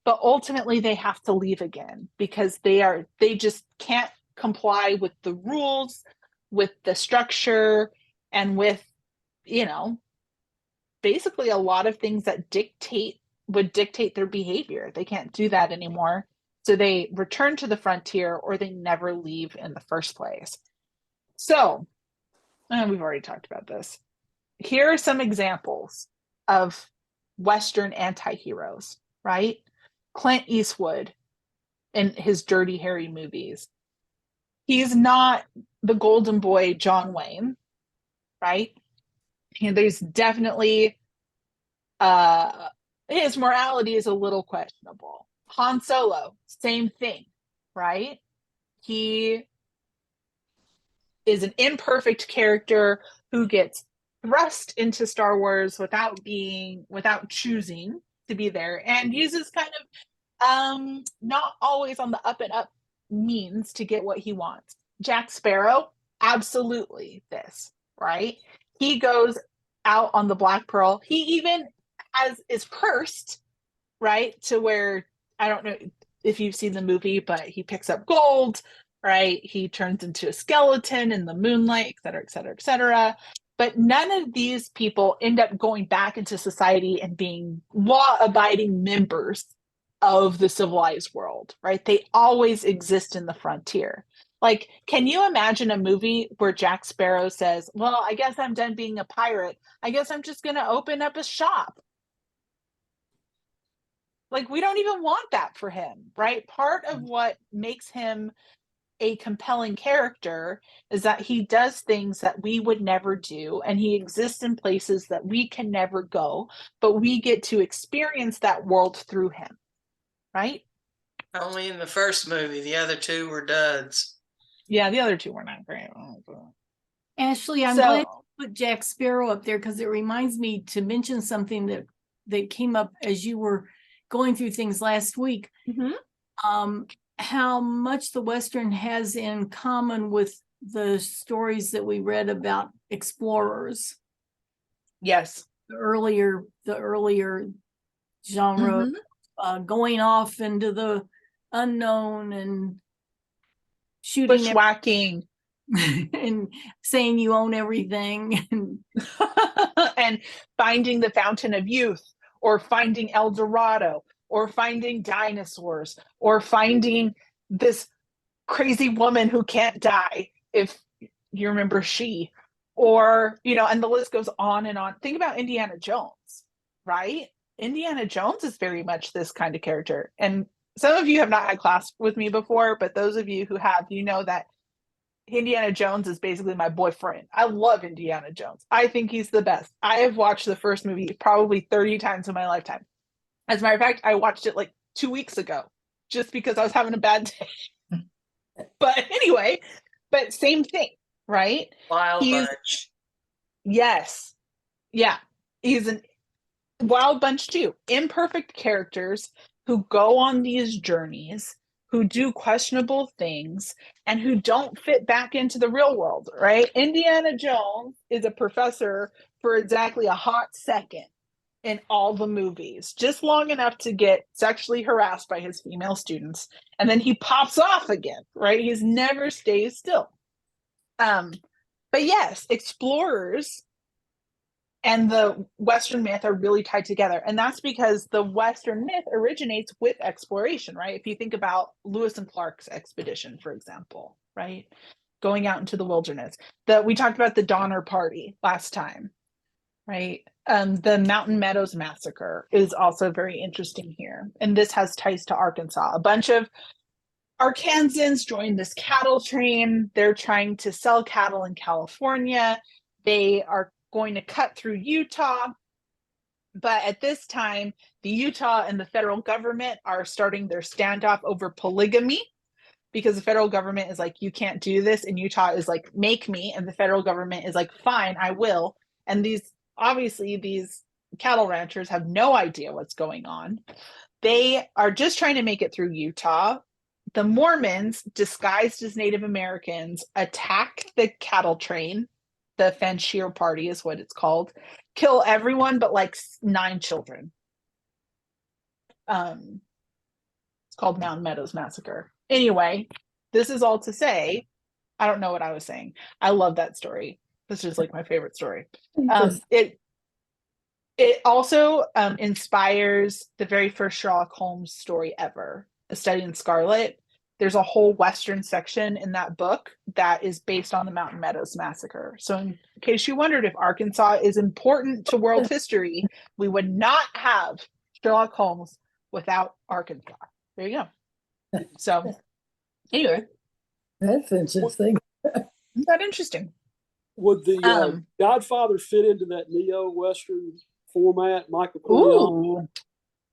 but ultimately they have to leave again because they just can't comply with the rules, with the structure, and with, basically a lot of things that would dictate their behavior. They can't do that anymore. So they return to the frontier, or they never leave in the first place. So, and we've already talked about this. Here are some examples of Western anti-heroes, right? Clint Eastwood in his Dirty Harry movies. He's not the golden boy John Wayne, right? And there's definitely his morality is a little questionable. Han Solo, same thing, right? He is an imperfect character who gets thrust into Star Wars without choosing to be there, and uses kind of not always on the up and up means to get what he wants. Jack Sparrow, absolutely this, right? He goes out on the Black Pearl. He even is cursed, right? To where, I don't know if you've seen the movie, but he picks up gold, right? He turns into a skeleton in the moonlight, et cetera, et cetera, et cetera. But none of these people end up going back into society and being law-abiding members of the civilized world, right? They always exist in the frontier. Like, can you imagine a movie where Jack Sparrow says, well, I guess I'm done being a pirate. I guess I'm just going to open up a shop. Like, we don't even want that for him, right? Part of what makes him a compelling character is that he does things that we would never do, and he exists in places that we can never go, but we get to experience that world through him, right? Only in the first movie. The other two were duds. Yeah, the other two were not great. Ashley, I'm glad you put Jack Sparrow up there because it reminds me to mention something that came up as you were going through things last week. Mm-hmm. How much the Western has in common with the stories that we read about explorers. Yes. The earlier genre, mm-hmm. Going off into the unknown and shooting, bushwhacking, and saying you own everything, and finding the fountain of youth, or finding El Dorado, or finding dinosaurs, or finding this crazy woman who can't die, if you remember She, or, and the list goes on and on. Think about Indiana Jones, right? Indiana Jones is very much this kind of character. And some of you have not had class with me before, but those of you who have, know that Indiana Jones is basically my boyfriend. I love Indiana Jones. I think he's the best. I have watched the first movie probably 30 times in my lifetime. As a matter of fact, I watched it like 2 weeks ago just because I was having a bad day. But anyway, same thing, right? Wild Bunch. Yes. Yeah. He's an Wild Bunch too. Imperfect characters who go on these journeys, who do questionable things, and who don't fit back into the real world, right? Indiana Jones is a professor for exactly a hot second in all the movies, just long enough to get sexually harassed by his female students, and then he pops off again, right? He's never stays still. But yes, explorers and the Western myth are really tied together. And that's because the Western myth originates with exploration, right? If you think about Lewis and Clark's expedition, for example, right? Going out into the wilderness. We talked about the Donner Party last time, right? The Mountain Meadows Massacre is also very interesting here. And this has ties to Arkansas. A bunch of Arkansans joined this cattle train. They're trying to sell cattle in California. They are going to cut through Utah. But at this time, the Utah and the federal government are starting their standoff over polygamy, because the federal government is like, you can't do this. And Utah is like, make me. And the federal government is like, fine, I will. And these cattle ranchers have no idea what's going on. They are just trying to make it through Utah. The Mormons, disguised as Native Americans, attack the cattle train. The Fanchir Party is what it's called. Kill everyone but like 9 children. It's called Mountain Meadows Massacre. Anyway, this is all to say, I don't know what I was saying. I love that story. This is like my favorite story. It also inspires the very first Sherlock Holmes story ever, A Study in Scarlet. There's a whole Western section in that book that is based on the Mountain Meadows Massacre. So in case you wondered if Arkansas is important to world history, we would not have Sherlock Holmes without Arkansas. There you go. So anyway. That's interesting. Isn't that interesting? Would the Godfather fit into that neo-Western format? Michael Corleone,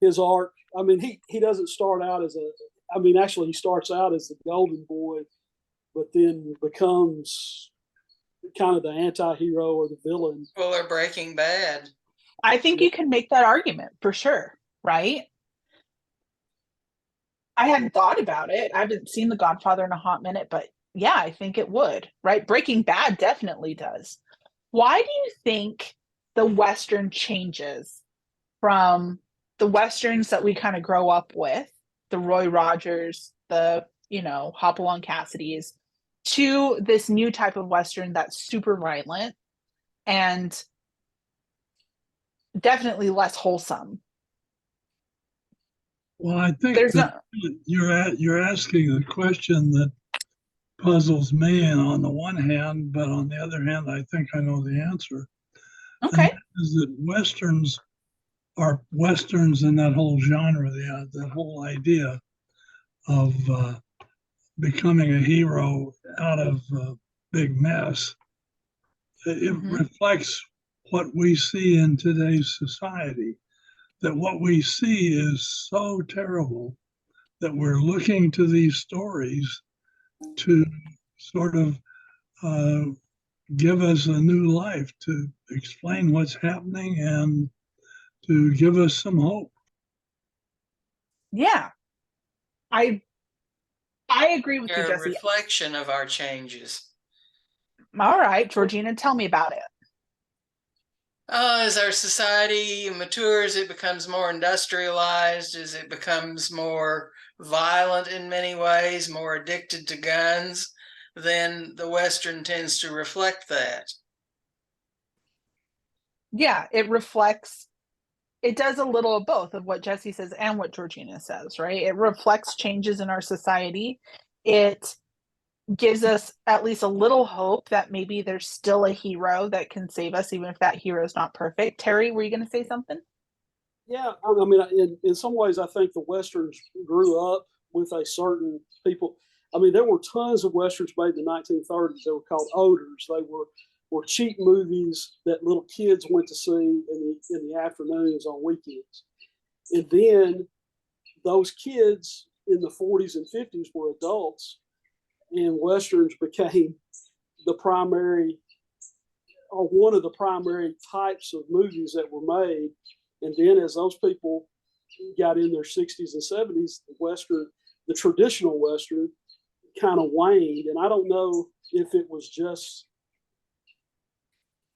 his arc. I mean, he doesn't start out as actually he starts out as the golden boy, but then becomes kind of the anti-hero or the villain. Well, or Breaking Bad. I think you can make that argument for sure, right? I hadn't thought about it. I haven't seen The Godfather in a hot minute, but yeah, I think it would, right? Breaking Bad definitely does. Why do you think the Western changes from the Westerns that we kind of grow up with, the Roy Rogers, the, Hopalong Cassidy's, to this new type of Western that's super violent and definitely less wholesome? Well, I think you're asking a question that puzzles me, and on the one hand, but on the other hand, I think I know the answer. Okay. Is that Westerns are Westerns in that whole genre, that whole idea of becoming a hero out of a big mess. It reflects what we see in today's society, that what we see is so terrible that we're looking to these stories to sort of give us a new life, to explain what's happening and to give us some hope. Yeah. I agree with you, Jesse. A reflection of our changes. All right, Georgina, tell me about it. As our society matures, it becomes more industrialized, as it becomes more violent in many ways, more addicted to guns, then the Western tends to reflect that. Yeah, it does a little of both of what Jesse says and what Georgina says, right? It reflects changes in our society. It gives us at least a little hope that maybe there's still a hero that can save us, even if that hero is not perfect. Terry, were you going to say something? Yeah, I mean, in some ways, I think the Westerns grew up with a certain people. I mean, there were tons of Westerns made in the 1930s. They were called odors. They were cheap movies that little kids went to see in the afternoons on weekends. And then those kids in the 40s and 50s were adults, and Westerns became the primary, or one of the primary types of movies that were made. And then as those people got in their 60s and 70s, the traditional Western kind of waned. And I don't know if it was just,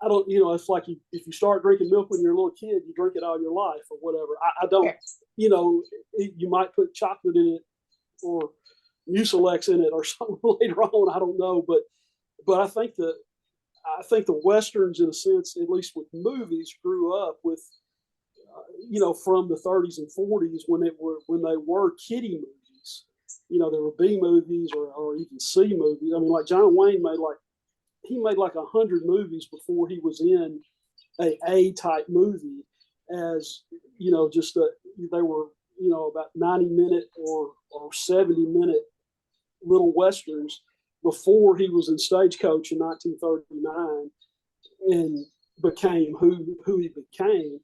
it's like if you start drinking milk when you're a little kid, you drink it all your life or whatever. I don't, you might put chocolate in it or Mucilex in it or something later on. I don't know, but I think the Westerns, in a sense, at least with movies, grew up with, from the 30s and 40s when they were kiddie movies. There were B movies or even C movies. I mean, like John Wayne made like 100 movies before he was in a type movie, as they were about 90-minute or 70-minute little Westerns before he was in Stagecoach in 1939 and became who he became.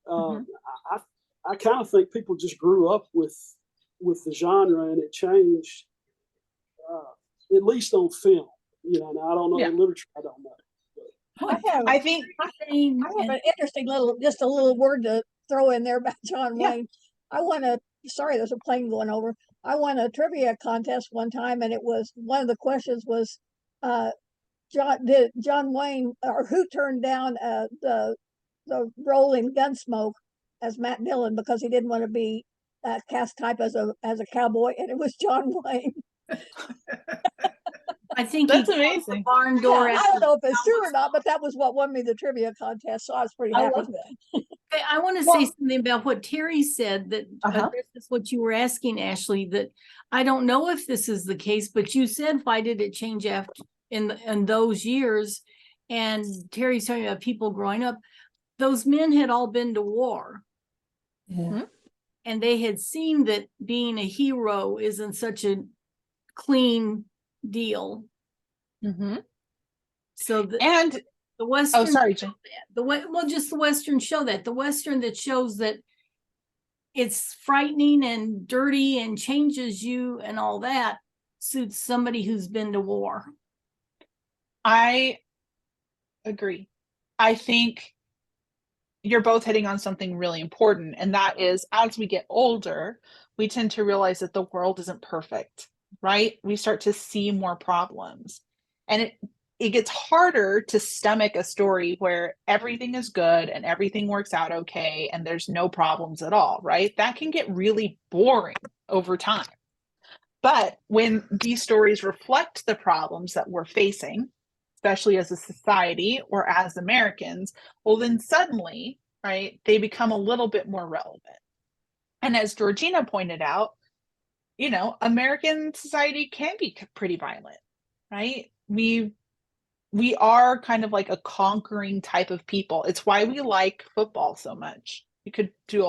I kind of think people just grew up with the genre, and it changed, at least on film. Now I don't know in literature. I don't know. I have an interesting just a little word to throw in there about John Wayne. Sorry, there's a plane going over. I won a trivia contest one time, and it was one of the questions was, did John Wayne, or who turned down the role in Gunsmoke as Matt Dillon because he didn't want to be cast type as a cowboy, and it was John Wayne. I think that's amazing. Barn door. I don't know if it's true or not, but that was what won me the trivia contest, so I was pretty happy with that. I want to say something about what Terry said, that this is what you were asking, Ashley, that I don't know if this is the case, but you said, why did it change after in those years? And Terry's talking about people growing up. Those men had all been to war. Yeah. And they had seen that being a hero isn't such a clean deal. So the Western, Jen. Just the Western show that. The Western that shows that it's frightening and dirty and changes you and all that suits somebody who's been to war. I agree. I think you're both hitting on something really important, and that is, as we get older, we tend to realize that the world isn't perfect, right? We start to see more problems, and it gets harder to stomach a story where everything is good and everything works out okay and there's no problems at all, right? That can get really boring over time. But when these stories reflect the problems that we're facing, especially as a society or as Americans, well, then suddenly, right, they become a little bit more relevant. And as Georgina pointed out, American society can be pretty violent, right? We are kind of like a conquering type of people. It's why we like football so much. You could do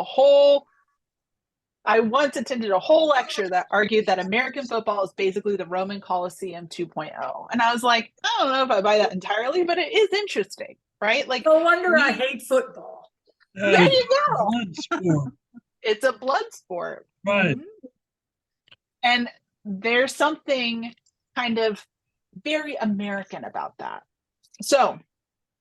I once attended a whole lecture that argued that American football is basically the Roman Coliseum 2.0. And I was like, I don't know if I buy that entirely, but it is interesting, right? Like, no wonder I hate football. There you go. Blood sport. It's a blood sport. Right. And there's something kind of very American about that. So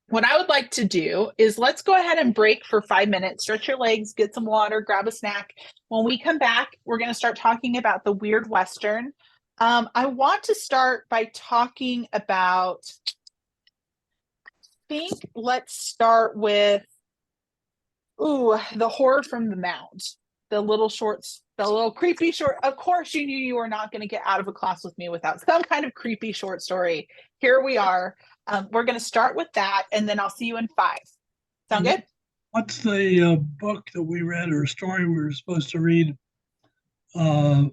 what I would like to do is let's go ahead and break for 5 minutes, stretch your legs, get some water, grab a snack. When we come back, we're going to start talking about the weird Western. I want to start by talking about, let's start with, the horror from the mound. The little shorts, the little creepy short. Of course, you knew you were not going to get out of a class with me without some kind of creepy short story. Here we are. We're going to start with that, and then I'll see you in 5. Sound good? What's the book that we read, or story we were supposed to read, that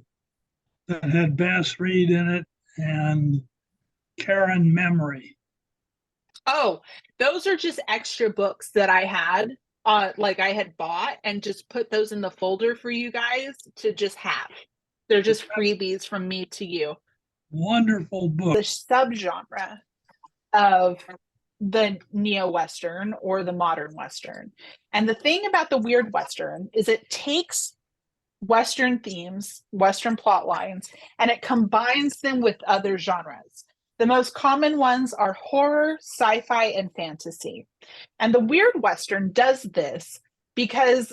had Bass Reed in it and Karen Memory? Oh, those are just extra books that I had. I had bought and just put those in the folder for you guys to just have. They're just freebies from me to you. Wonderful book. The subgenre of the neo-Western or the modern Western. And the thing about the weird Western is it takes Western themes, Western plot lines, and it combines them with other genres. The most common ones are horror, sci-fi, and fantasy. And the weird Western does this because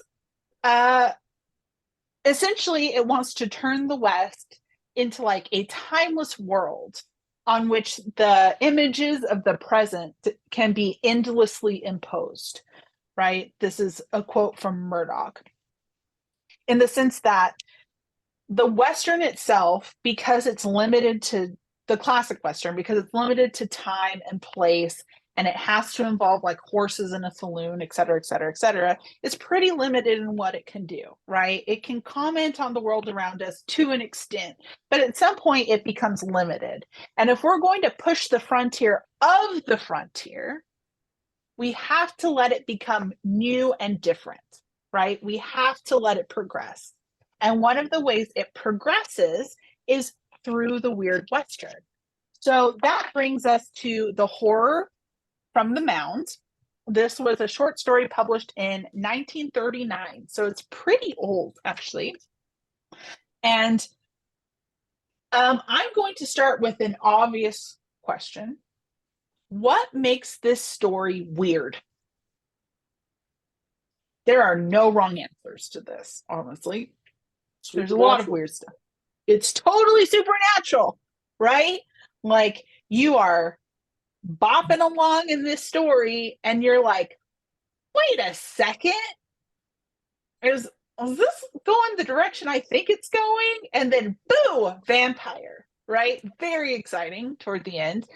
essentially it wants to turn the West into like a timeless world on which the images of the present can be endlessly imposed, right? This is a quote from Murdoch, in the sense that the Western itself, because it's limited to the classic Western, because it's limited to time and place, and it has to involve like horses in a saloon, et cetera, et cetera, et cetera, it's pretty limited in what it can do, right? It can comment on the world around us to an extent, but at some point it becomes limited. And if we're going to push the frontier of the frontier, we have to let it become new and different, right? We have to let it progress. And one of the ways it progresses is through the Weird Western. So that brings us to The Horror from the Mound. This was a short story published in 1939. So it's pretty old, actually. And I'm going to start with an obvious question. What makes this story weird? There are no wrong answers to this, honestly. There's a lot of weird stuff. It's totally supernatural, right? Like, you are bopping along in this story and you're like, wait a second. Is this going the direction I think it's going? And then boo, vampire, right? Very exciting toward the end.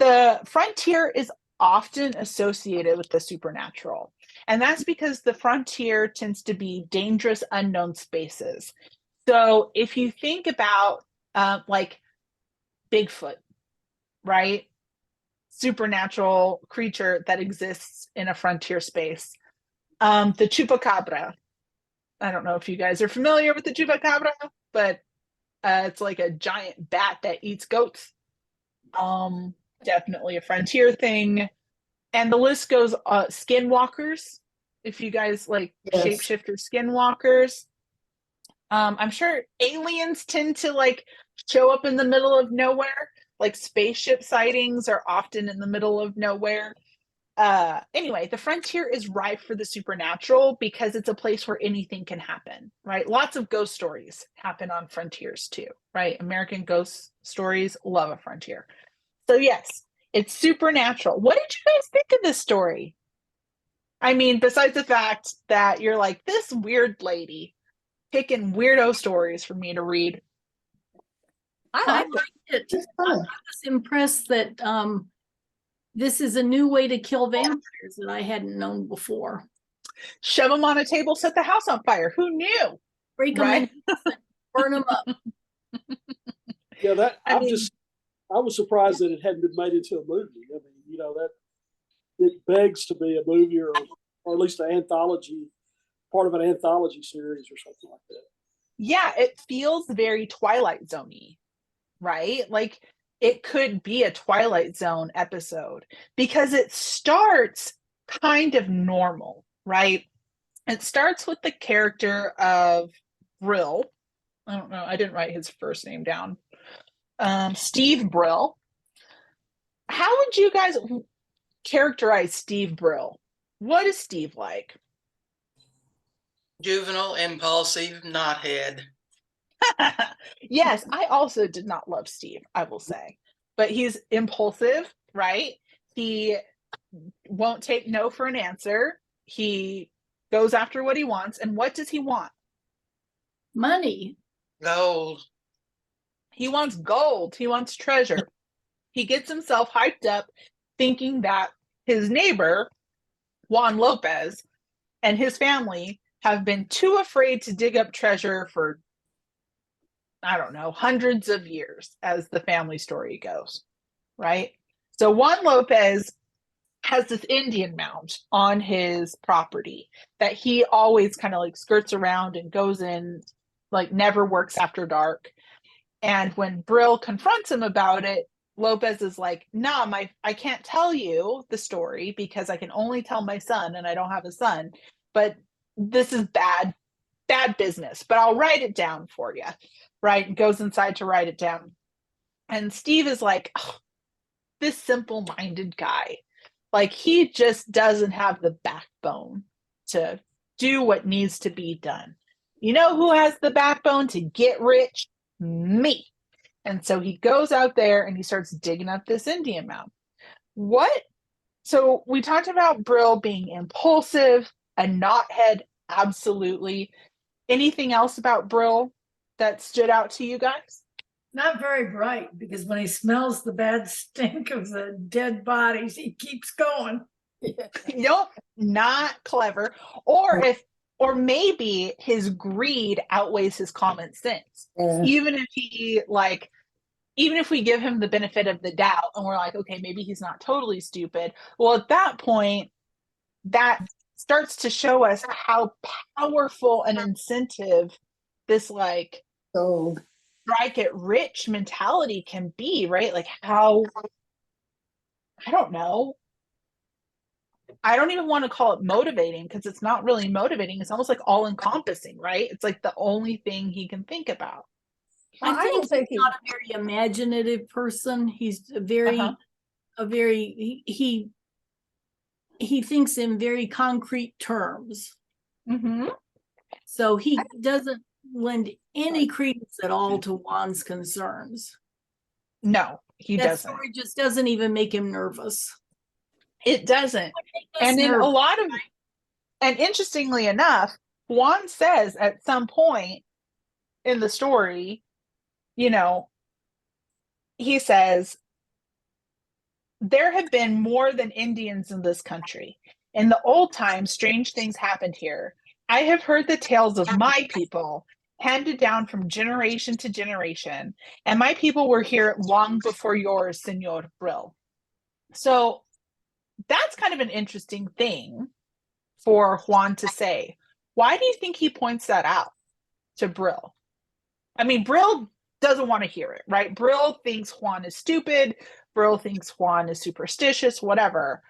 The frontier is often associated with the supernatural. And that's because the frontier tends to be dangerous, unknown spaces. So if you think about like Bigfoot, right? Supernatural creature that exists in a frontier space. The chupacabra. I don't know if you guys are familiar with the chupacabra, but it's like a giant bat that eats goats. Definitely a frontier thing. And the list goes, skinwalkers. If you guys like shapeshifter skinwalkers. I'm sure aliens tend to like show up in the middle of nowhere. Like spaceship sightings are often in the middle of nowhere. Anyway, the frontier is ripe for the supernatural because it's a place where anything can happen, right? Lots of ghost stories happen on frontiers too, right? American ghost stories love a frontier. So yes, it's supernatural. What did you guys think of this story? I mean, besides the fact that you're like, this weird lady picking weirdo stories for me to read. I liked it. I was impressed that this is a new way to kill vampires that I hadn't known before. Shove them on a table, set the house on fire. Who knew? Break them right? in, burn them up. Yeah, that I was surprised that it hadn't been made into a movie. I mean, you know, that it begs to be a movie or at least an anthology, part of an anthology series or something like that. Yeah, it feels very Twilight Zone-y, right? Like it could be a Twilight Zone episode because it starts kind of normal, right? It starts with the character of Brill. I don't know. I didn't write his first name down. Steve Brill. How would you guys characterize Steve Brill? What is Steve like? Juvenile, impulsive, knothead. Yes, I also did not love Steve, I will say. But he's impulsive, right? He won't take no for an answer. He goes after what he wants. And what does he want? Money. Gold. He wants gold. He wants treasure. He gets himself hyped up thinking that his neighbor, Juan Lopez, and his family have been too afraid to dig up treasure for, I don't know, hundreds of years, as the family story goes, right? So Juan Lopez has this Indian mound on his property that he always kind of like skirts around and goes in, like never works after dark. And when Brill confronts him about it, Lopez is like, nah, I can't tell you the story because I can only tell my son and I don't have a son. But this is bad business, but I'll write it down for you, right? And goes inside to write it down. And Steve is like, oh, this simple-minded guy, like he just doesn't have the backbone to do what needs to be done. You know who has the backbone to get rich? Me. And so he goes out there and he starts digging up this Indian mound. So we talked about Brill being impulsive, a knothead, absolutely. Anything else about Brill that stood out to you guys? Not very bright, because when he smells the bad stink of the dead bodies, he keeps going. Nope, not clever. Or maybe his greed outweighs his common sense. Even if we give him the benefit of the doubt and we're like, okay, maybe he's not totally stupid. Well, at that point, that starts to show us how powerful an incentive this like strike it rich mentality can be, right? Like how, I don't know. I don't even want to call it motivating, because it's not really motivating. It's almost like all encompassing, right? It's like the only thing he can think about. I I don't think think he's not a very imaginative person. He's he thinks in very concrete terms. Mm-hmm. So he doesn't lend any credence at all to Juan's concerns. No, he That doesn't. story just doesn't even make him nervous. It doesn't. And in a lot of, and interestingly enough, Juan says at some point in the story, you know, he says, there have been more than Indians in this country. In the old times, strange things happened here. I have heard the tales of my people handed down from generation to generation, and my people were here long before yours, Senor Brill. So that's kind of an interesting thing for Juan to say. Why do you think he points that out to Brill? I mean, Brill doesn't want to hear it, right? Brill thinks Juan is stupid. Brill thinks Juan is superstitious, whatever.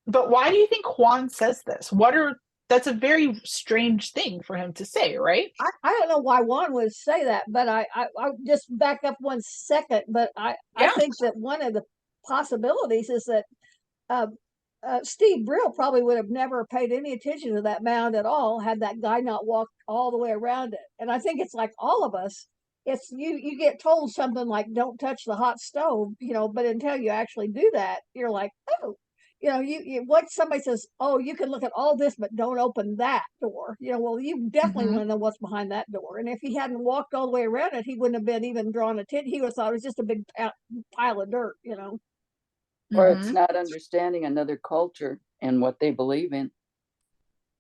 But why do you think Juan says this? That's a very strange thing for him to say, right? I don't know why Juan would say that, but I just back up 1 second. But I think that one of the possibilities is that Steve Brill probably would have never paid any attention to that mound at all had that guy not walked all the way around it. And I think it's like all of us. It's you get told something like don't touch the hot stove, but until you actually do that, you're like, oh, you what somebody says, oh, you can look at all this, but don't open that door. Well, you definitely want to know what's behind that door. And if he hadn't walked all the way around it, he wouldn't have been even drawn attention. He would have thought it was just a big pile of dirt. Or it's not understanding another culture and what they believe in.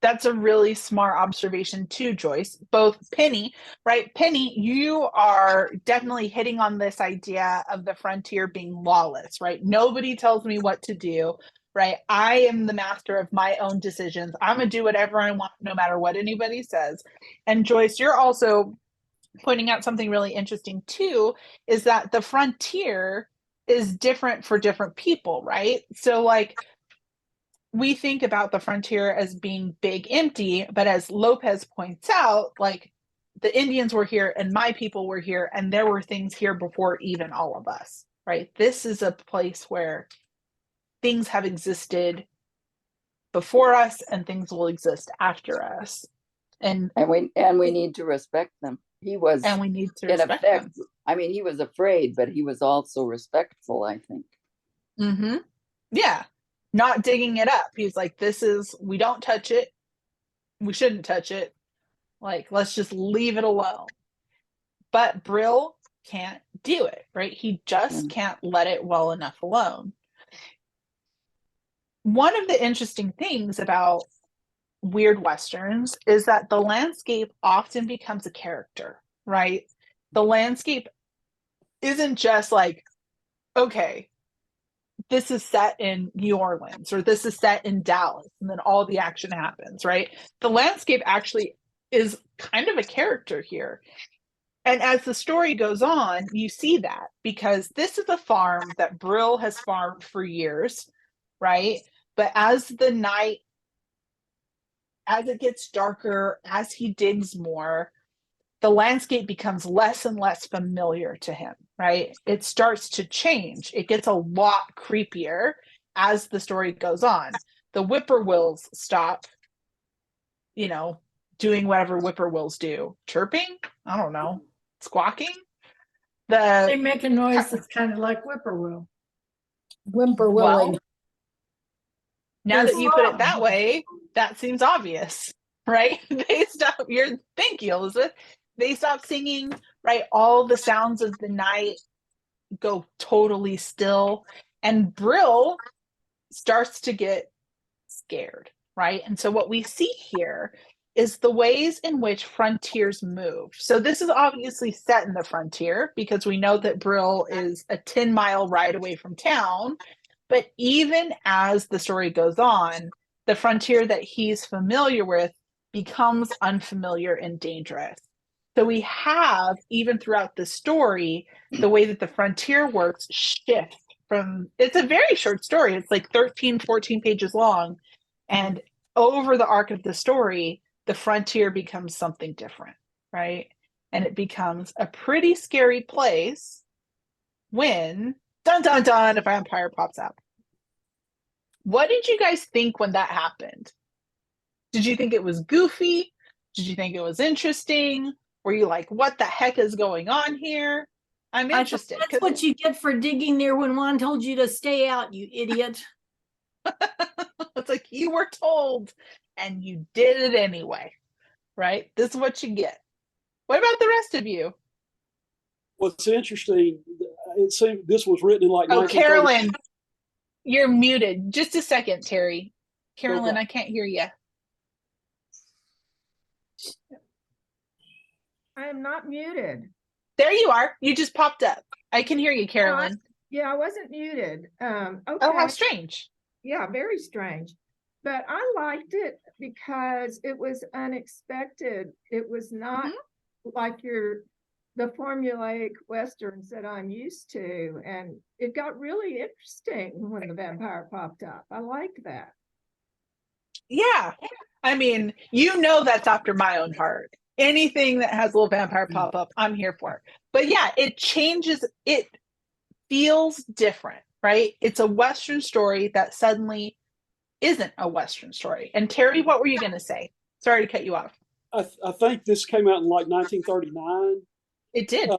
That's a really smart observation too, Joyce. Both Penny, right? Penny, you are definitely hitting on this idea of the frontier being lawless, right? Nobody tells me what to do, right? I am the master of my own decisions. I'm going to do whatever I want, no matter what anybody says. And Joyce, you're also pointing out something really interesting too, is that the frontier is different for different people, right? So like, we think about the frontier as being big, empty, but as Lopez points out, like the Indians were here and my people were here, and there were things here before even all of us, right? This is a place where things have existed before us and things will exist after us. And we need to respect them. He was, and we need to in respect effect, them. I mean, he was afraid, but he was also respectful, I think. Mm-hmm. Yeah. Not digging it up. He's like, we don't touch it. We shouldn't touch it. Like, let's just leave it alone. But Brill can't do it, right? He just can't let it well enough alone. One of the interesting things about weird Westerns is that the landscape often becomes a character, right? The landscape isn't just like, okay, this is set in New Orleans or this is set in Dallas and then all the action happens, right? The landscape actually is kind of a character here. And as the story goes on, you see that because this is a farm that Brill has farmed for years, right? But as the night, as it gets darker, as he digs more, the landscape becomes less and less familiar to him, right? It starts to change. It gets a lot creepier as the story goes on. The whippoorwills stop you know, doing whatever whippoorwills do. Chirping? I don't know. Squawking? They make a noise that's kind of like whippoorwill. Whimper-willing. Well, now that you put it that way, that seems obvious, right? Thank you, Elizabeth. They stop singing, right? All the sounds of the night go totally still, and Brill starts to get scared, right? And so what we see here is the ways in which frontiers move. So this is obviously set in the frontier because we know that Brill is a 10-mile ride away from town. But even as the story goes on, the frontier that he's familiar with becomes unfamiliar and dangerous. So we have, even throughout the story, the way that the frontier works shifts from, it's a very short story. It's like 13, 14 pages long. And over the arc of the story, the frontier becomes something different, right? And it becomes a pretty scary place when, dun, dun, dun, a vampire pops out. What did you guys think when that happened? Did you think it was goofy? Did you think it was interesting? Were you like, what the heck is going on here? I'm interested. That's what you get for digging there when Juan told you to stay out, you idiot. It's like you were told and you did it anyway, right? This is what you get. What about the rest of you? What's interesting, it seemed this was written in like Oh, 1930. Carolyn, you're muted. Just a second, Terry. Carolyn, Okay. I can't hear you. I am not muted. There you are. You just popped up. I can hear you, Carolyn. Yeah, I wasn't muted. Okay. Oh, how strange. Yeah, very strange. But I liked it because it was unexpected. It was not like the formulaic Westerns that I'm used to. And it got really interesting when the vampire popped up. I liked that. Yeah. I mean, you know that's after my own heart. Anything that has a little vampire pop up, I'm here for. But yeah, it changes. It feels different, right? It's a Western story that suddenly isn't a Western story. And Terry, what were you going to say? Sorry to cut you off. I think this came out in like 1939. It did.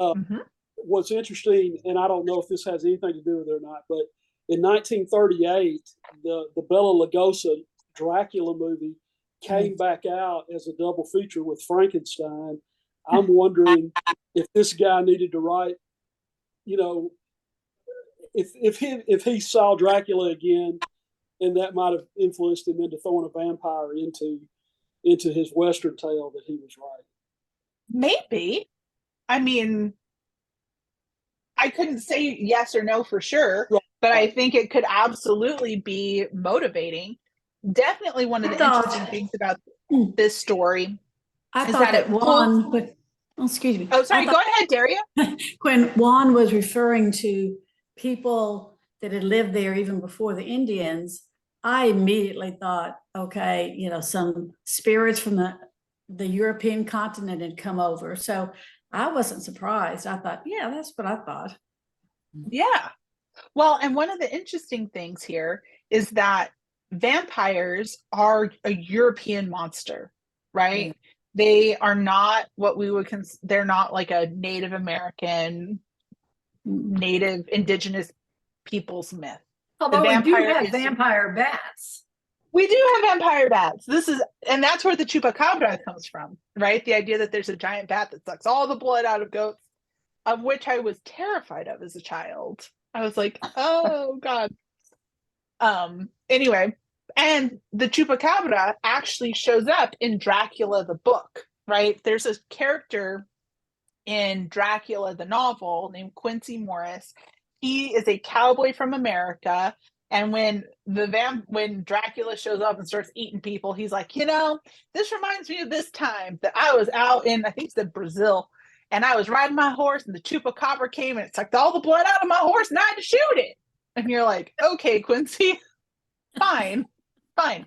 What's interesting, and I don't know if this has anything to do with it or not, but in 1938, the Bela Lugosi Dracula movie came back out as a double feature with Frankenstein. I'm wondering if this guy needed to write, you know, if he saw Dracula again, and that might have influenced him into throwing a vampire into his Western tale that he was writing. Maybe. I mean, I couldn't say yes or no for sure, but I think it could absolutely be motivating. Definitely one of the interesting things about this story I is thought that that Juan, but excuse me. Oh, sorry, go ahead, Daria. When Juan was referring to people that had lived there even before the Indians, I immediately thought, okay, you know, some spirits from the European continent had come over. So I wasn't surprised. I thought, yeah, that's what I thought. Yeah. Well, and one of the interesting things here is that vampires are a European monster, right? They are not what we would consider, they're not like a Native American, Native indigenous people's myth. Although we do have vampire bats. We do have vampire bats. And that's where the chupacabra comes from, right? The idea that there's a giant bat that sucks all the blood out of goats, of which I was terrified of as a child. I was like, oh God. Anyway, and the chupacabra actually shows up in Dracula the book, right? There's a character in Dracula the novel named Quincy Morris. He is a cowboy from America, and when Dracula shows up and starts eating people, he's like, you know, this reminds me of this time that I was out in, I think he said Brazil, and I was riding my horse and the chupacabra came and it sucked all the blood out of my horse and I had to shoot it. And you're like, okay, Quincy, fine. But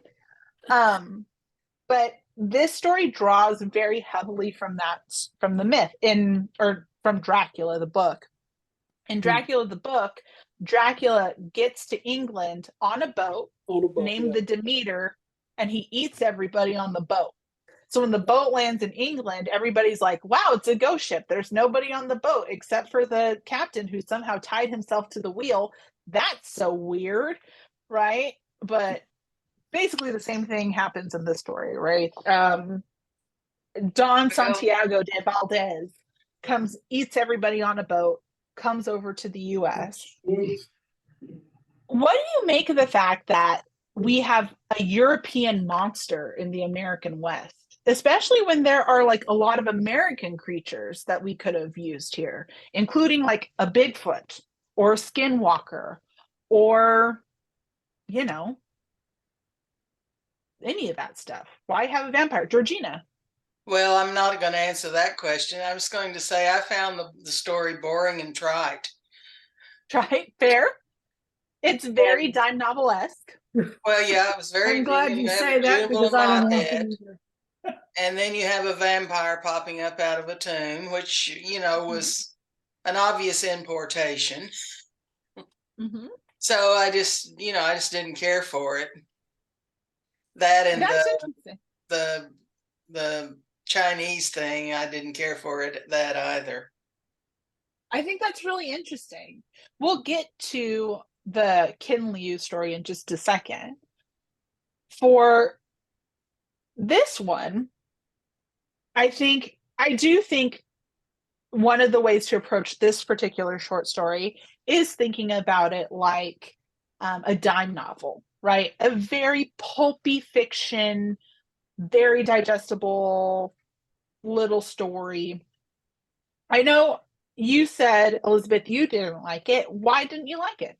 this story draws very heavily from the myth from Dracula, the book. In Dracula, the book, Dracula gets to England on a boat named the Demeter, and he eats everybody on the boat. So when the boat lands in England, everybody's like, wow, it's a ghost ship. There's nobody on the boat except for the captain who somehow tied himself to the wheel. That's so weird, right? But basically the same thing happens in this story, right? Don Santiago de Valdez eats everybody on a boat, comes over to the US. What do you make of the fact that we have a European monster in the American West, especially when there are like a lot of American creatures that we could have used here, including like a Bigfoot or a skinwalker or, you know, any of that stuff? Why have a vampire? Georgina. Well, I'm not going to answer that question. I was going to say I found the story boring and trite. Trite? Fair. It's very dime novel-esque. Well, yeah, it was very. I'm glad you have say a that Jubal because I don't in my know. head, and then you have a vampire popping up out of a tomb, which, you know, was an obvious importation. Mm-hmm. So I just didn't care for it. That and That's interesting. the Chinese thing, I didn't care for it that either. I think that's really interesting. We'll get to the Kin Liu story in just a second. For this one, I do think one of the ways to approach this particular short story is thinking about it like a dime novel, right? A very pulpy fiction, very digestible little story. I know you said, Elizabeth, you didn't like it. Why didn't you like it?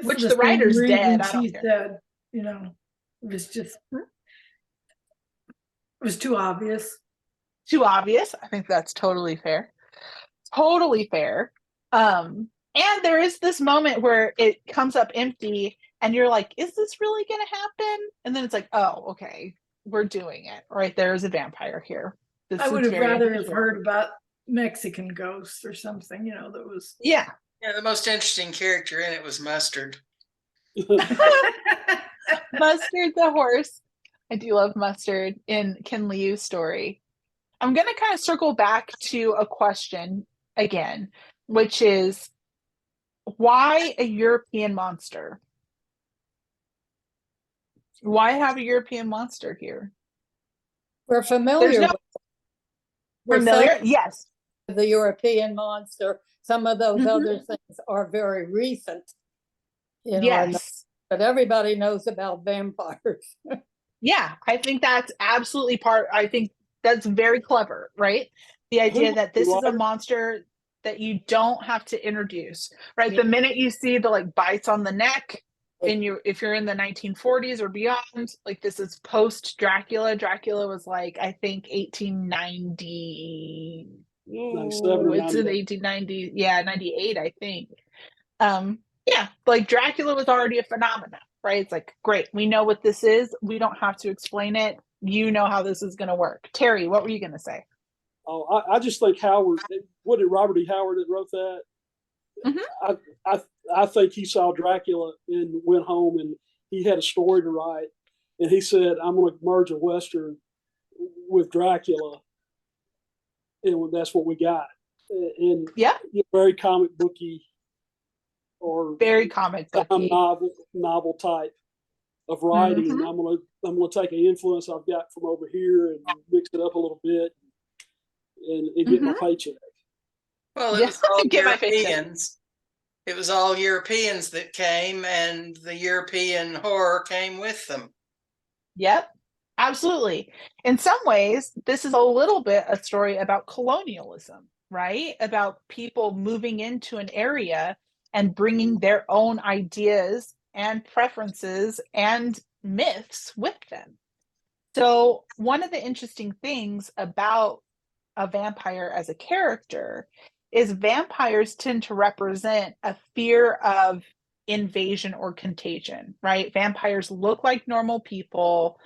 Which the writer's dead. I don't care. Said, you know, it was just, it was too obvious. Too obvious. I think that's totally fair. Totally fair. And there is this moment where it comes up empty and you're like, is this really going to happen? And then it's like, oh, okay, we're doing it. Right. There is a vampire here. I would have rather have heard about Mexican ghosts or something, you know, that was. Yeah. Yeah, the most interesting character in it was Mustard. Mustard the horse. I do love Mustard in Kin Liu's story. I'm going to kind of circle back to a question again, which is why a European monster? Why have a European monster here? We're familiar with familiar, yes. The European monster. Some of those other things are very recent. You know, yes. But everybody knows about vampires. Yeah, I think that's absolutely I think that's very clever, right? The idea that this is a monster that you don't have to introduce, right? The minute you see the like bites on the neck, if you're in the 1940s or beyond, like this is post Dracula. Dracula was like, I think 1890. It's in 1890, 98, I think. Yeah, like Dracula was already a phenomenon, right? It's like, great, we know what this is. We don't have to explain it. You know how this is going to work. Terry, what were you going to say? Oh, I just think Howard, what did Robert E. Howard that wrote that? I think he saw Dracula and went home and he had a story to write. And he said, I'm going to merge a Western with Dracula. And that's what we got. And very comic booky or very comic booky. novel type of writing. And I'm gonna take an influence I've got from over here and mix it up a little bit and get my paycheck. Well, it was all Europeans. It was all Europeans that came, and the European horror came with them. Yep, absolutely. In some ways, this is a little bit a story about colonialism, right? About people moving into an area and bringing their own ideas and preferences and myths with them. So one of the interesting things about a vampire as a character is vampires tend to represent a fear of invasion or contagion, right? Vampires look like normal people.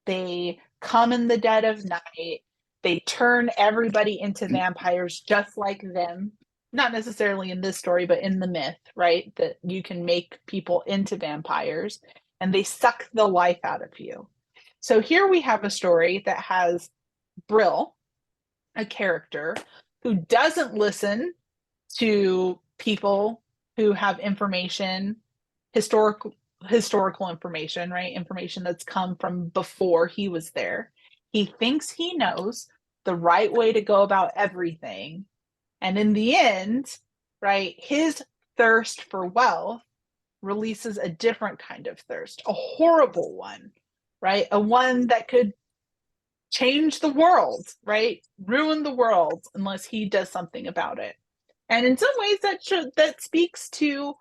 They come in the dead of night. They turn everybody into vampires just like them. Not necessarily in this story, but in the myth, right? That you can make people into vampires and they suck the life out of you. So here we have a story that has Brill, a character who doesn't listen to people who have information, historical information, right? Information that's come from before he was there. He thinks he knows the right way to go about everything. And in the end, right, his thirst for wealth releases a different kind of thirst, a horrible one, right? A one that could change the world, right? Ruin the world unless he does something about it. And in some ways that speaks to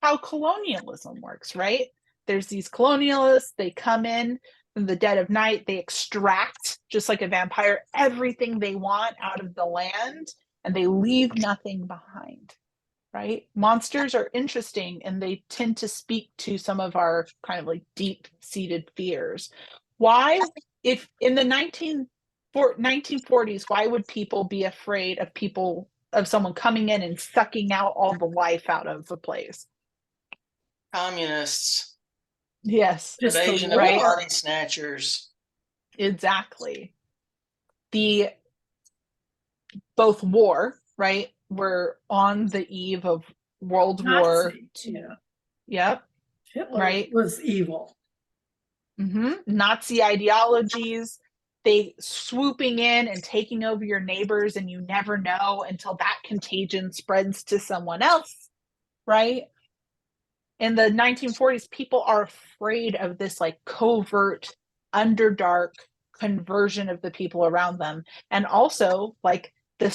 how colonialism works, right? There's these colonialists, they come in the dead of night, they extract, just like a vampire, everything they want out of the land, and they leave nothing behind, right? Monsters are interesting, and they tend to speak to some of our kind of like deep-seated fears. Why, if in the 1940s, why would people be afraid of someone coming in and sucking out all the life out of the place? Communists. Yes. Invasion of body snatchers. Exactly. Both war, right? We're on the eve of World War II. Yeah. Yep. Hitler was evil. Nazi ideologies, they swooping in and taking over your neighbors, and you never know until that contagion spreads to someone else, right? In the 1940s, people are afraid of this like covert, underdark conversion of the people around them. And also like the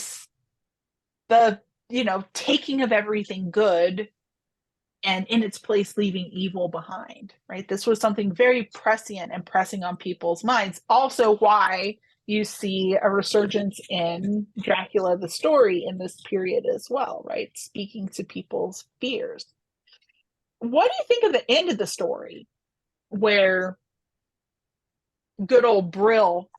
taking of everything good and in its place leaving evil behind, right? This was something very prescient and pressing on people's minds. Also why you see a resurgence in Dracula the story in this period as well, right? Speaking to people's fears. What do you think of the end of the story where good old Brill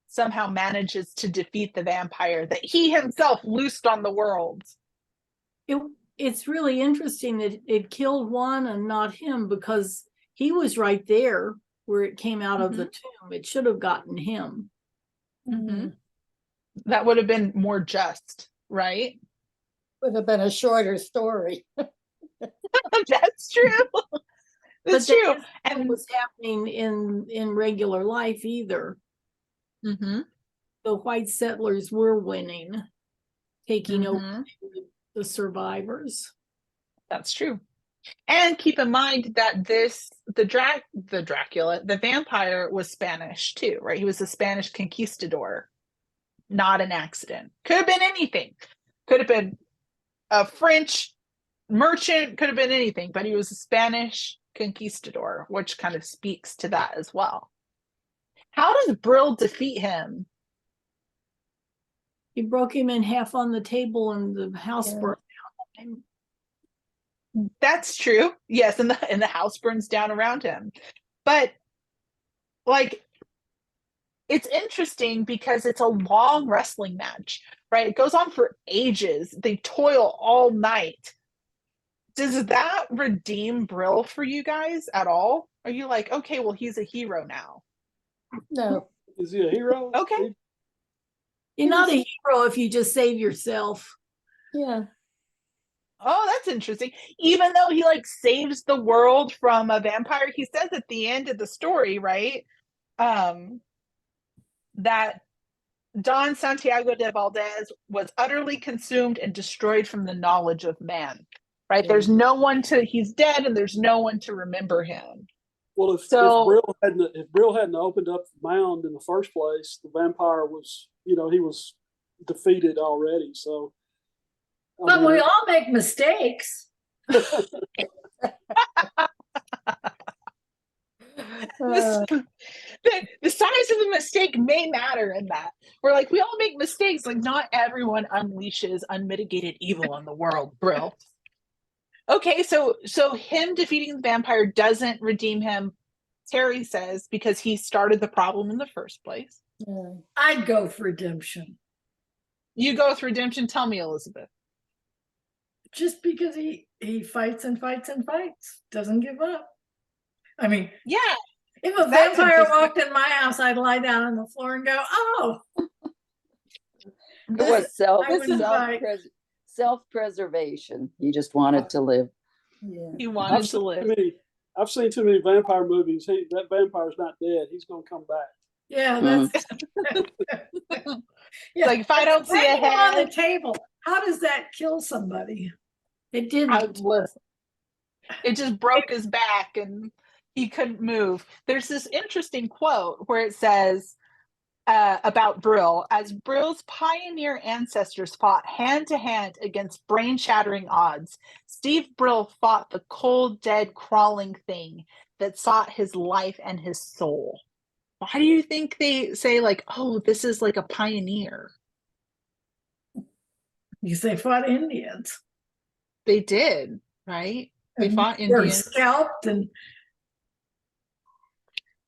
somehow manages to defeat the vampire that he himself loosed on the world? It's really interesting that it killed one and not him, because he was right there where it came out of the tomb. It should have gotten him. That would have been more just, right? Would have been a shorter story. That's true. That's true. And what was happening in regular life either. The white settlers were winning, taking over the survivors. That's true. And keep in mind that the vampire was Spanish too, right? He was a Spanish conquistador, not an accident. Could have been anything. Could have been a French merchant, could have been anything, but he was a Spanish conquistador, which kind of speaks to that as well. How does Brill defeat him? He broke him in half on the table and the house burned down. That's true. Yes, and the house burns down around him. But like, it's interesting because it's a long wrestling match, right? It goes on for ages. They toil all night. Does that redeem Brill for you guys at all? Are you like, okay, well, he's a hero now? No. Is he a hero? Okay. You're not a hero if you just save yourself. Yeah. Oh, that's interesting. Even though he like saves the world from a vampire, he says at the end of the story, right? That Don Santiago de Valdez was utterly consumed and destroyed from the knowledge of man. Right? Yeah. There's no one he's dead, and there's no one to remember him. Well, if Brill hadn't opened up the mound in the first place, the vampire was, he was defeated already. So, but we all make mistakes. The size of the mistake may matter in that. We're like, we all make mistakes. Like, not everyone unleashes unmitigated evil on the world, Brill. Okay, so him defeating the vampire doesn't redeem him, Terry says, because he started the problem in the first place. I'd go for redemption. You go with redemption. Tell me, Elizabeth. Just because he fights and fights and fights, doesn't give up. I mean, yeah, If a That's vampire interesting. walked in my house, I'd lie down on the floor and go, "Oh, It was I wouldn't fight." self-preservation. He just wanted to live. Yeah. He wanted to live. I've seen too many vampire movies. That vampire's not dead. He's going to come back. Yeah, that's yeah. Like if I don't see a Hanging on head, the table, how does that kill somebody? It didn't. it just broke his back and he couldn't move. There's this interesting quote where it says about Brill, as Brill's pioneer ancestors fought hand to hand against brain-shattering odds, Steve Brill fought the cold, dead, crawling thing that sought his life and his soul. Why do you think they say like, oh, this is like a pioneer? Because they fought Indians. They did, right? They fought They were Indians. scalped and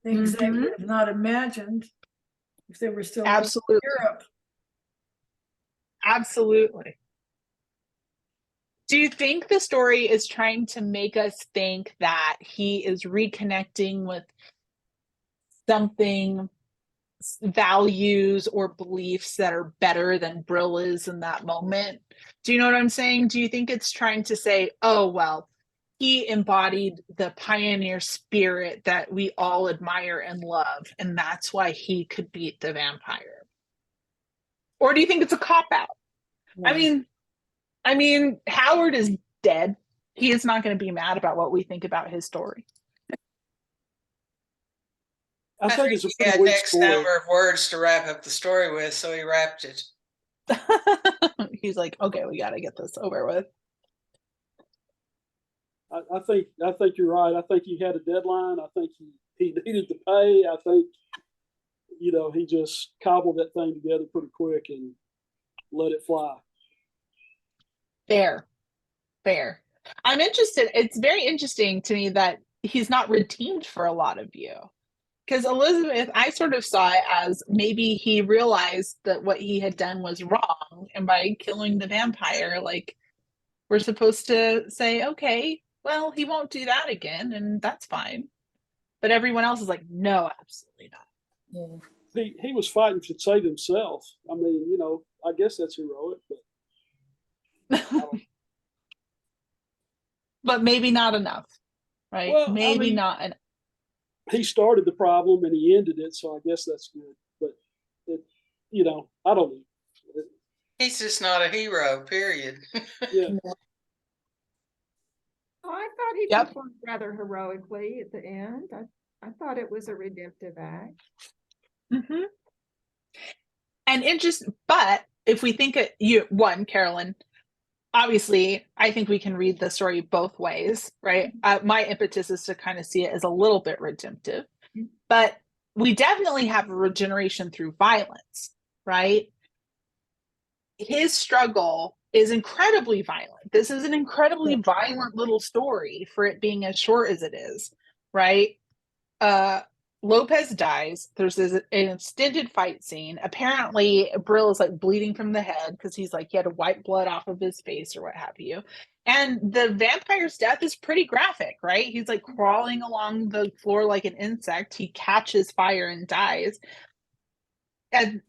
things they Mhm. would have not imagined if they were still in Absolutely. Europe. Absolutely. Do you think the story is trying to make us think that he is reconnecting with something, values or beliefs that are better than Brill is in that moment? Do you know what I'm saying? Do you think it's trying to say, oh, well, he embodied the pioneer spirit that we all admire and love, and that's why he could beat the vampire? Or do you think it's a cop-out? Yeah. I mean, Howard is dead. He is not going to be mad about what we think about his story. I think it's a he pretty had weak X story. number of words to wrap up the story with, so he wrapped it. He's like, okay, we got to get this over with. I think you're right. I think he had a deadline. I think he needed to pay. I think, he just cobbled that thing together pretty quick and let it fly. Fair. I'm interested. It's very interesting to me that he's not redeemed for a lot of you. Because Elizabeth, I sort of saw it as maybe he realized that what he had done was wrong. And by killing the vampire, like, we're supposed to say, okay, well, he won't do that again, and that's fine. But everyone else is like, no, absolutely not. Yeah. He was fighting to save himself. I mean, I guess that's heroic, but But maybe not enough, right? Well, maybe not enough. He started the problem and he ended it, so I guess that's good. But I don't know. He's just not a hero, period. Yeah. Oh, I thought he Yep. performed rather heroically at the end. I thought it was a redemptive act. Mm-hmm. And but if we think Carolyn, obviously, I think we can read the story both ways, right? My impetus is to kind of see it as a little bit redemptive, but we definitely have a regeneration through violence, right? His struggle is incredibly violent. This is an incredibly violent little story for it being as short as it is, right? Lopez dies. There's an extended fight scene. Apparently, Brill is like bleeding from the head because he's like, he had to wipe blood off of his face or what have you. And the vampire's death is pretty graphic, right? He's like crawling along the floor like an insect. He catches fire and dies. And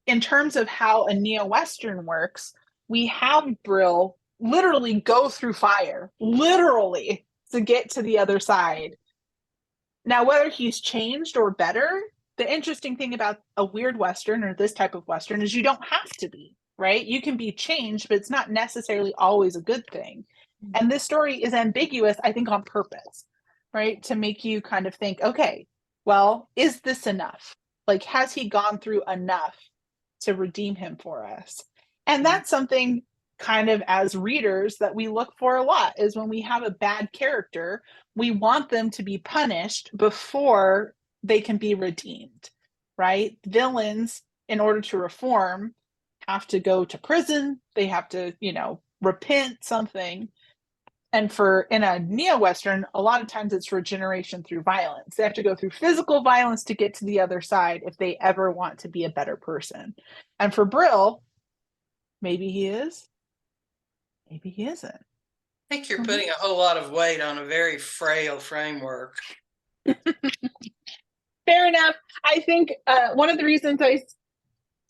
in terms of how a neo-Western works, we have Brill literally go through fire, literally, to get to the other side. Now, whether he's changed or better, the interesting thing about a weird Western or this type of Western is you don't have to be, right? You can be changed, but it's not necessarily always a good thing. And this story is ambiguous, I think, on purpose, right? To make you kind of think, okay, well, is this enough? Like, has he gone through enough to redeem him for us? And that's something kind of as readers that we look for a lot, is when we have a bad character, we want them to be punished before they can be redeemed, right? Villains, in order to reform, have to go to prison. They have to, repent something. And in a neo-Western, a lot of times it's regeneration through violence. They have to go through physical violence to get to the other side if they ever want to be a better person. And for Brill, maybe he is, maybe he isn't. I think you're putting a whole lot of weight on a very frail framework. Fair enough. I think one of the reasons I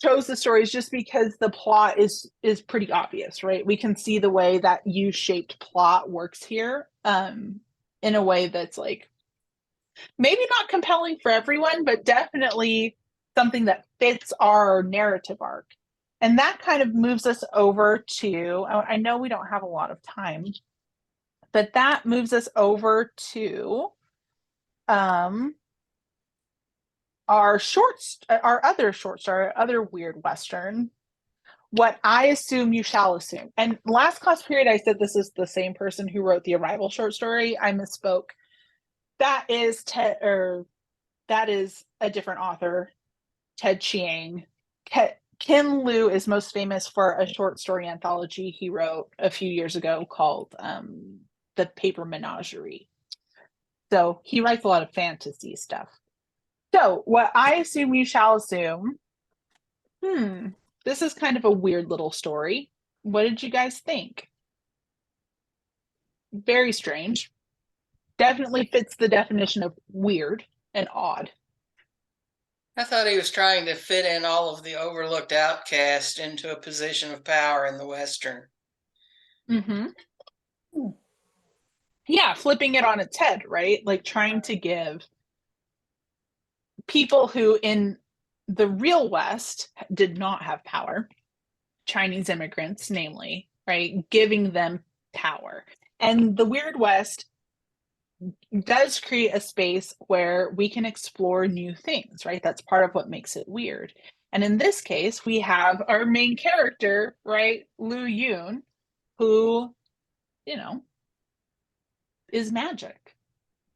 chose the story is just because the plot is pretty obvious, right? We can see the way that U-shaped plot works here, in a way that's like maybe not compelling for everyone, but definitely something that fits our narrative arc. And that kind of moves us over to, I know we don't have a lot of time, but that moves us over to our other short story, our other weird Western, What I Assume You Shall Assume. And last class period, I said this is the same person who wrote the Arrival short story. I misspoke. That is a different author, Ted Chiang. Ken Liu is most famous for a short story anthology he wrote a few years ago called The Paper Menagerie. So he writes a lot of fantasy stuff. So What I Assume You Shall Assume. This is kind of a weird little story. What did you guys think? Very strange. Definitely fits the definition of weird and odd. I thought he was trying to fit in all of the overlooked outcasts into a position of power in the Western. Yeah, flipping it on its head, right? Like trying to give people who in the real West did not have power, Chinese immigrants, namely, right? Giving them power. And the Weird West does create a space where we can explore new things, right? That's part of what makes it weird. And in this case, we have our main character, right? Lu Yun, who, is magic,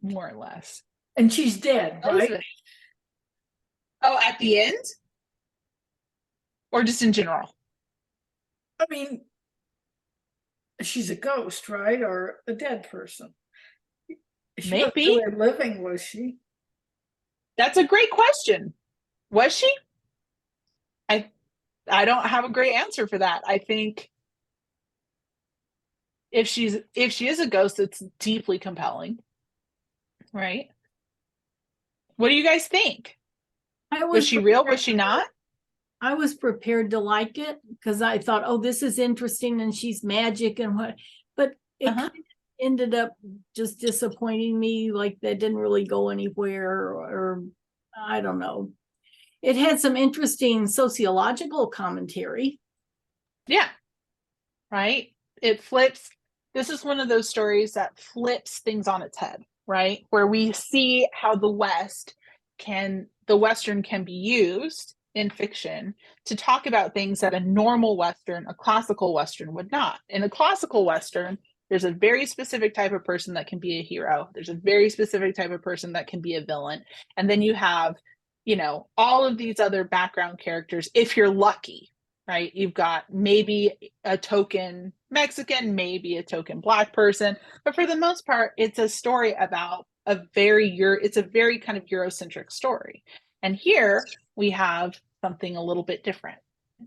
more or less. And she's dead, right? Oh, at the end? Or just in general? I mean, she's a ghost, right? Or a dead person. She wasn't Maybe. really living, was she? That's a great question. Was she? I don't have a great answer for that. I think if she is a ghost, it's deeply compelling, right? What do you guys think? Was she real? Was she not? I was prepared to like it because I thought, oh, this is interesting and she's magic and what, but it kind of ended up just disappointing me. Like that didn't really go anywhere, or I don't know. It had some interesting sociological commentary. Yeah. Right? It flips. This is one of those stories that flips things on its head, right? Where we see how the Western can be used in fiction to talk about things that a normal Western, a classical Western would not. In a classical Western, there's a very specific type of person that can be a hero. There's a very specific type of person that can be a villain. And then you have, all of these other background characters, if you're lucky, right? You've got maybe a token Mexican, maybe a token Black person, but for the most part, it's a story about it's a very kind of Eurocentric story. And here we have something a little bit different,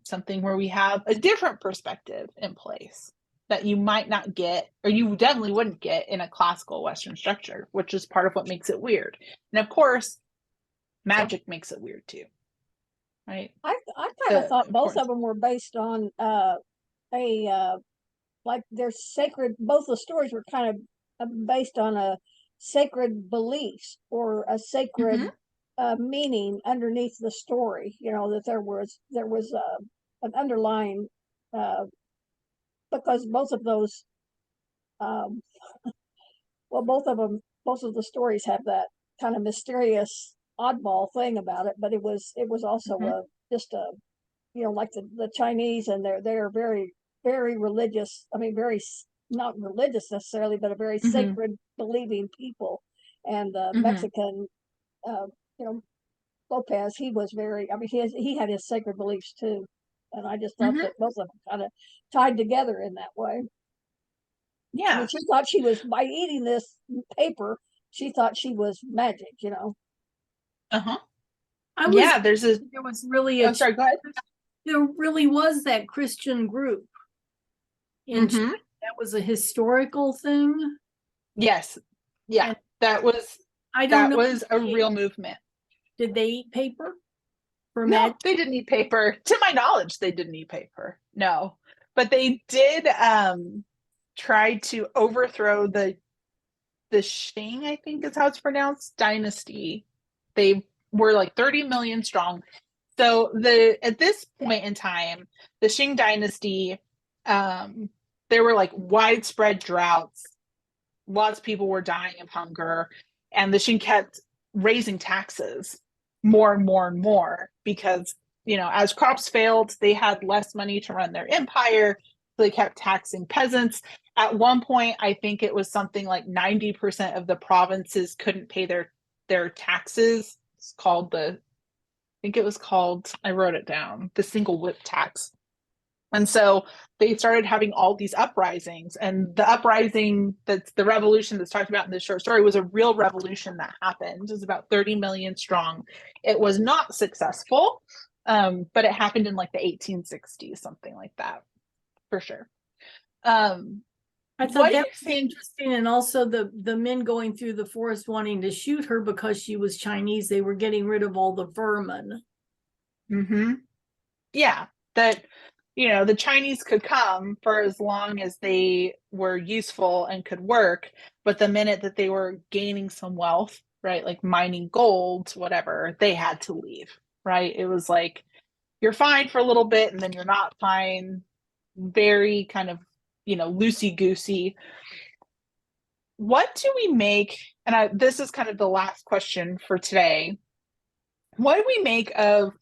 something where we have a different perspective in place that you might not get, or you definitely wouldn't get in a classical Western structure, which is part of what makes it weird. And of course, magic makes it weird too. Right. I kind of thought both of them were based on like their sacred. Both the stories were kind of based on a sacred beliefs or a sacred meaning underneath the story. That there was an underlying because both of those both of the stories have that kind of mysterious oddball thing about it, but it was also just a like the Chinese, and they're very, very religious. I mean, very not religious necessarily, but a very sacred believing people. And Mexican, Lopez, he was very. I mean, he had his sacred beliefs too, and I just thought that both of them kind of tied together in that way. Yeah, I mean, she thought she was, by eating this paper, she thought she was magic. There was really go ahead. There really was that Christian group in China. That was a historical thing. Yes. Yeah. And that was I don't That know. was a real movement. Did they eat paper? For No, they didn't eat paper. To my knowledge, they didn't eat paper. No, but they did try to overthrow the Qing, I think is how it's pronounced, dynasty. They were like 30 million strong. So at this point in time, the Qing dynasty, there were like widespread droughts. Lots of people were dying of hunger, and the Qing kept raising taxes more and more and more because, as crops failed, they had less money to run their empire. So they kept taxing peasants. At one point, I think it was something like 90% of the provinces couldn't pay their taxes. It's called I wrote it down, the single whip tax. And so they started having all these uprisings, and the uprising, that's the revolution that's talked about in this short story, was a real revolution that happened. It was about 30 million strong. It was not successful, but it happened in like the 1860s, something like that, for sure. I thought that was interesting, and also the men going through the forest wanting to shoot her because she was Chinese. They were getting rid of all the vermin. Mm-hmm. Yeah, that the Chinese could come for as long as they were useful and could work, but the minute that they were gaining some wealth, right, like mining gold, whatever, they had to leave, right? It was like, you're fine for a little bit and then you're not fine. Very kind of, loosey-goosey. What do we make, and this is kind of the last question for today, what do we make of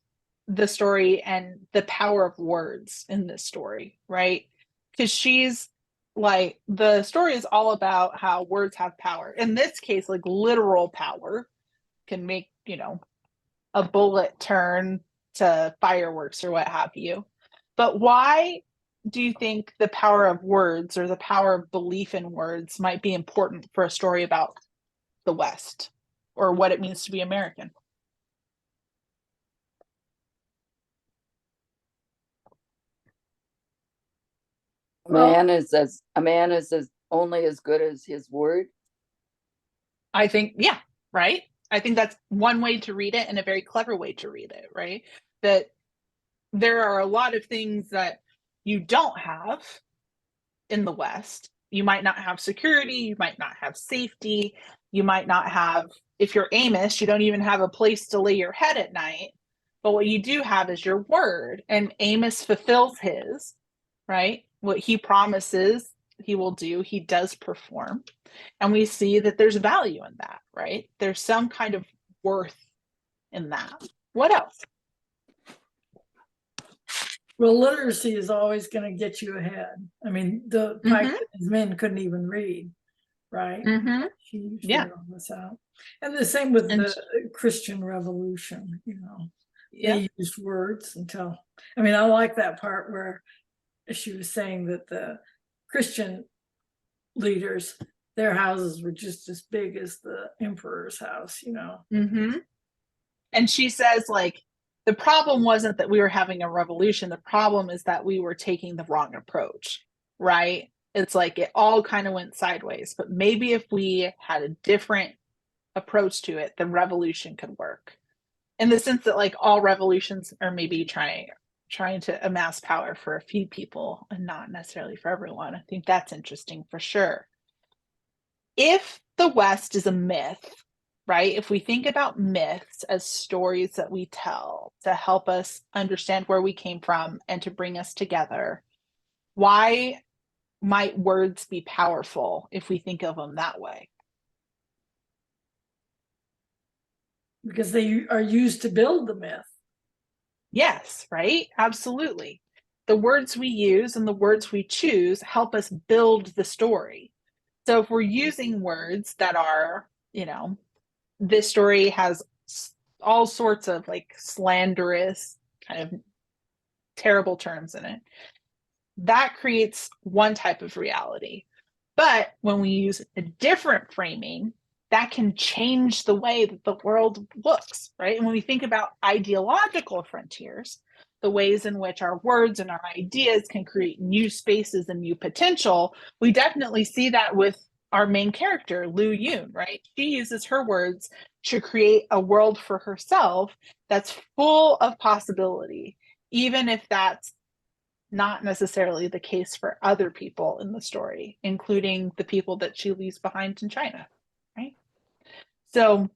the story and the power of words in this story, right? Because she's like, the story is all about how words have power. In this case, like literal power can make, a bullet turn to fireworks or what have you. But why do you think the power of words or the power of belief in words might be important for a story about the West or what it means to be American? A man is only as good as his word. I think, yeah, right? I think that's one way to read it, and a very clever way to read it, right? That there are a lot of things that you don't have in the West. You might not have security, you might not have safety, you might not have, if you're Amos, you don't even have a place to lay your head at night. But what you do have is your word, and Amos fulfills his, right? What he promises he will do, he does perform. And we see that there's value in that, right? There's some kind of worth in that. What else? Well, literacy is always going to get you ahead. I mean, the fact that his men couldn't even read, right? She figured all this out. And the same with the Christian Revolution, they used words until, I like that part where she was saying that the Christian leaders, their houses were just as big as the emperor's house, And she says, like, the problem wasn't that we were having a revolution. The problem is that we were taking the wrong approach, right? It's like it all kind of went sideways. But maybe if we had a different approach to it, the revolution could work. In the sense that, like, all revolutions are maybe trying to amass power for a few people and not necessarily for everyone. I think that's interesting for sure. If the West is a myth, right? If we think about myths as stories that we tell to help us understand where we came from and to bring us together, why might words be powerful if we think of them that way? Because they are used to build the myth. Yes, right? Absolutely. The words we use and the words we choose help us build the story. So if we're using words that are, this story has all sorts of like slanderous, kind of terrible terms in it, that creates one type of reality. But when we use a different framing, that can change the way that the world looks, right? And when we think about ideological frontiers, the ways in which our words and our ideas can create new spaces and new potential, we definitely see that with our main character, Lu Yun, right? She uses her words to create a world for herself that's full of possibility, even if that's not necessarily the case for other people in the story, including the people that she leaves behind in China, right? So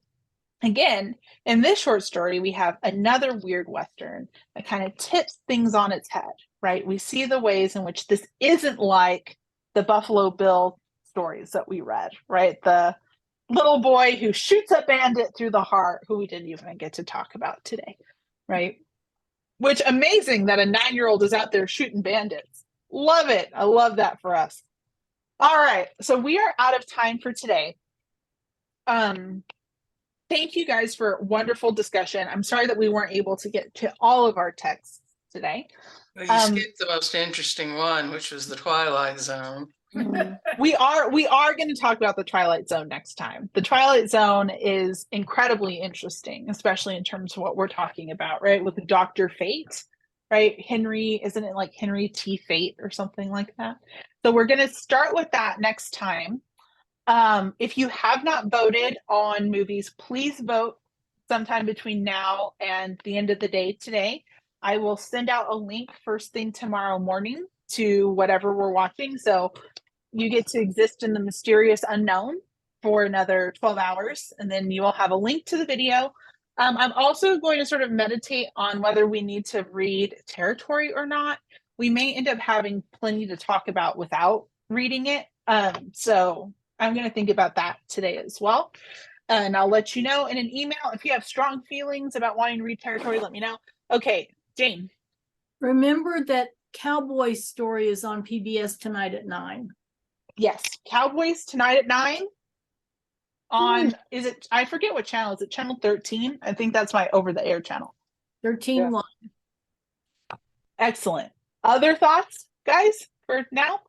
again, in this short story, we have another weird Western that kind of tips things on its head, right? We see the ways in which this isn't like the Buffalo Bill stories that we read, right? The little boy who shoots a bandit through the heart, who we didn't even get to talk about today, right? Which amazing that a 9-year-old is out there shooting bandits. Love it. I love that for us. All right. So we are out of time for today. Thank you guys for wonderful discussion. I'm sorry that we weren't able to get to all of our texts today. Well, you skipped the most interesting one, which was the Twilight Zone. We are going to talk about the Twilight Zone next time. The Twilight Zone is incredibly interesting, especially in terms of what we're talking about, right? With Dr. Fate, right? Isn't it like Henry T. Fate or something like that? So we're going to start with that next time. If you have not voted on movies, please vote sometime between now and the end of the day today. I will send out a link first thing tomorrow morning to whatever we're watching. So you get to exist in the mysterious unknown for another 12 hours, and then you will have a link to the video. I'm also going to sort of meditate on whether we need to read Territory or not. We may end up having plenty to talk about without reading it. So I'm going to think about that today as well. And I'll let you know in an email. If you have strong feelings about wanting to read Territory, let me know. Okay, Jane. Remember that Cowboy Story is on PBS tonight at 9. Yes, Cowboys tonight at 9 on, is it, I forget what channel, is it channel 13? I think that's my over-the-air channel. 13.1. Excellent. Other thoughts, guys, for now?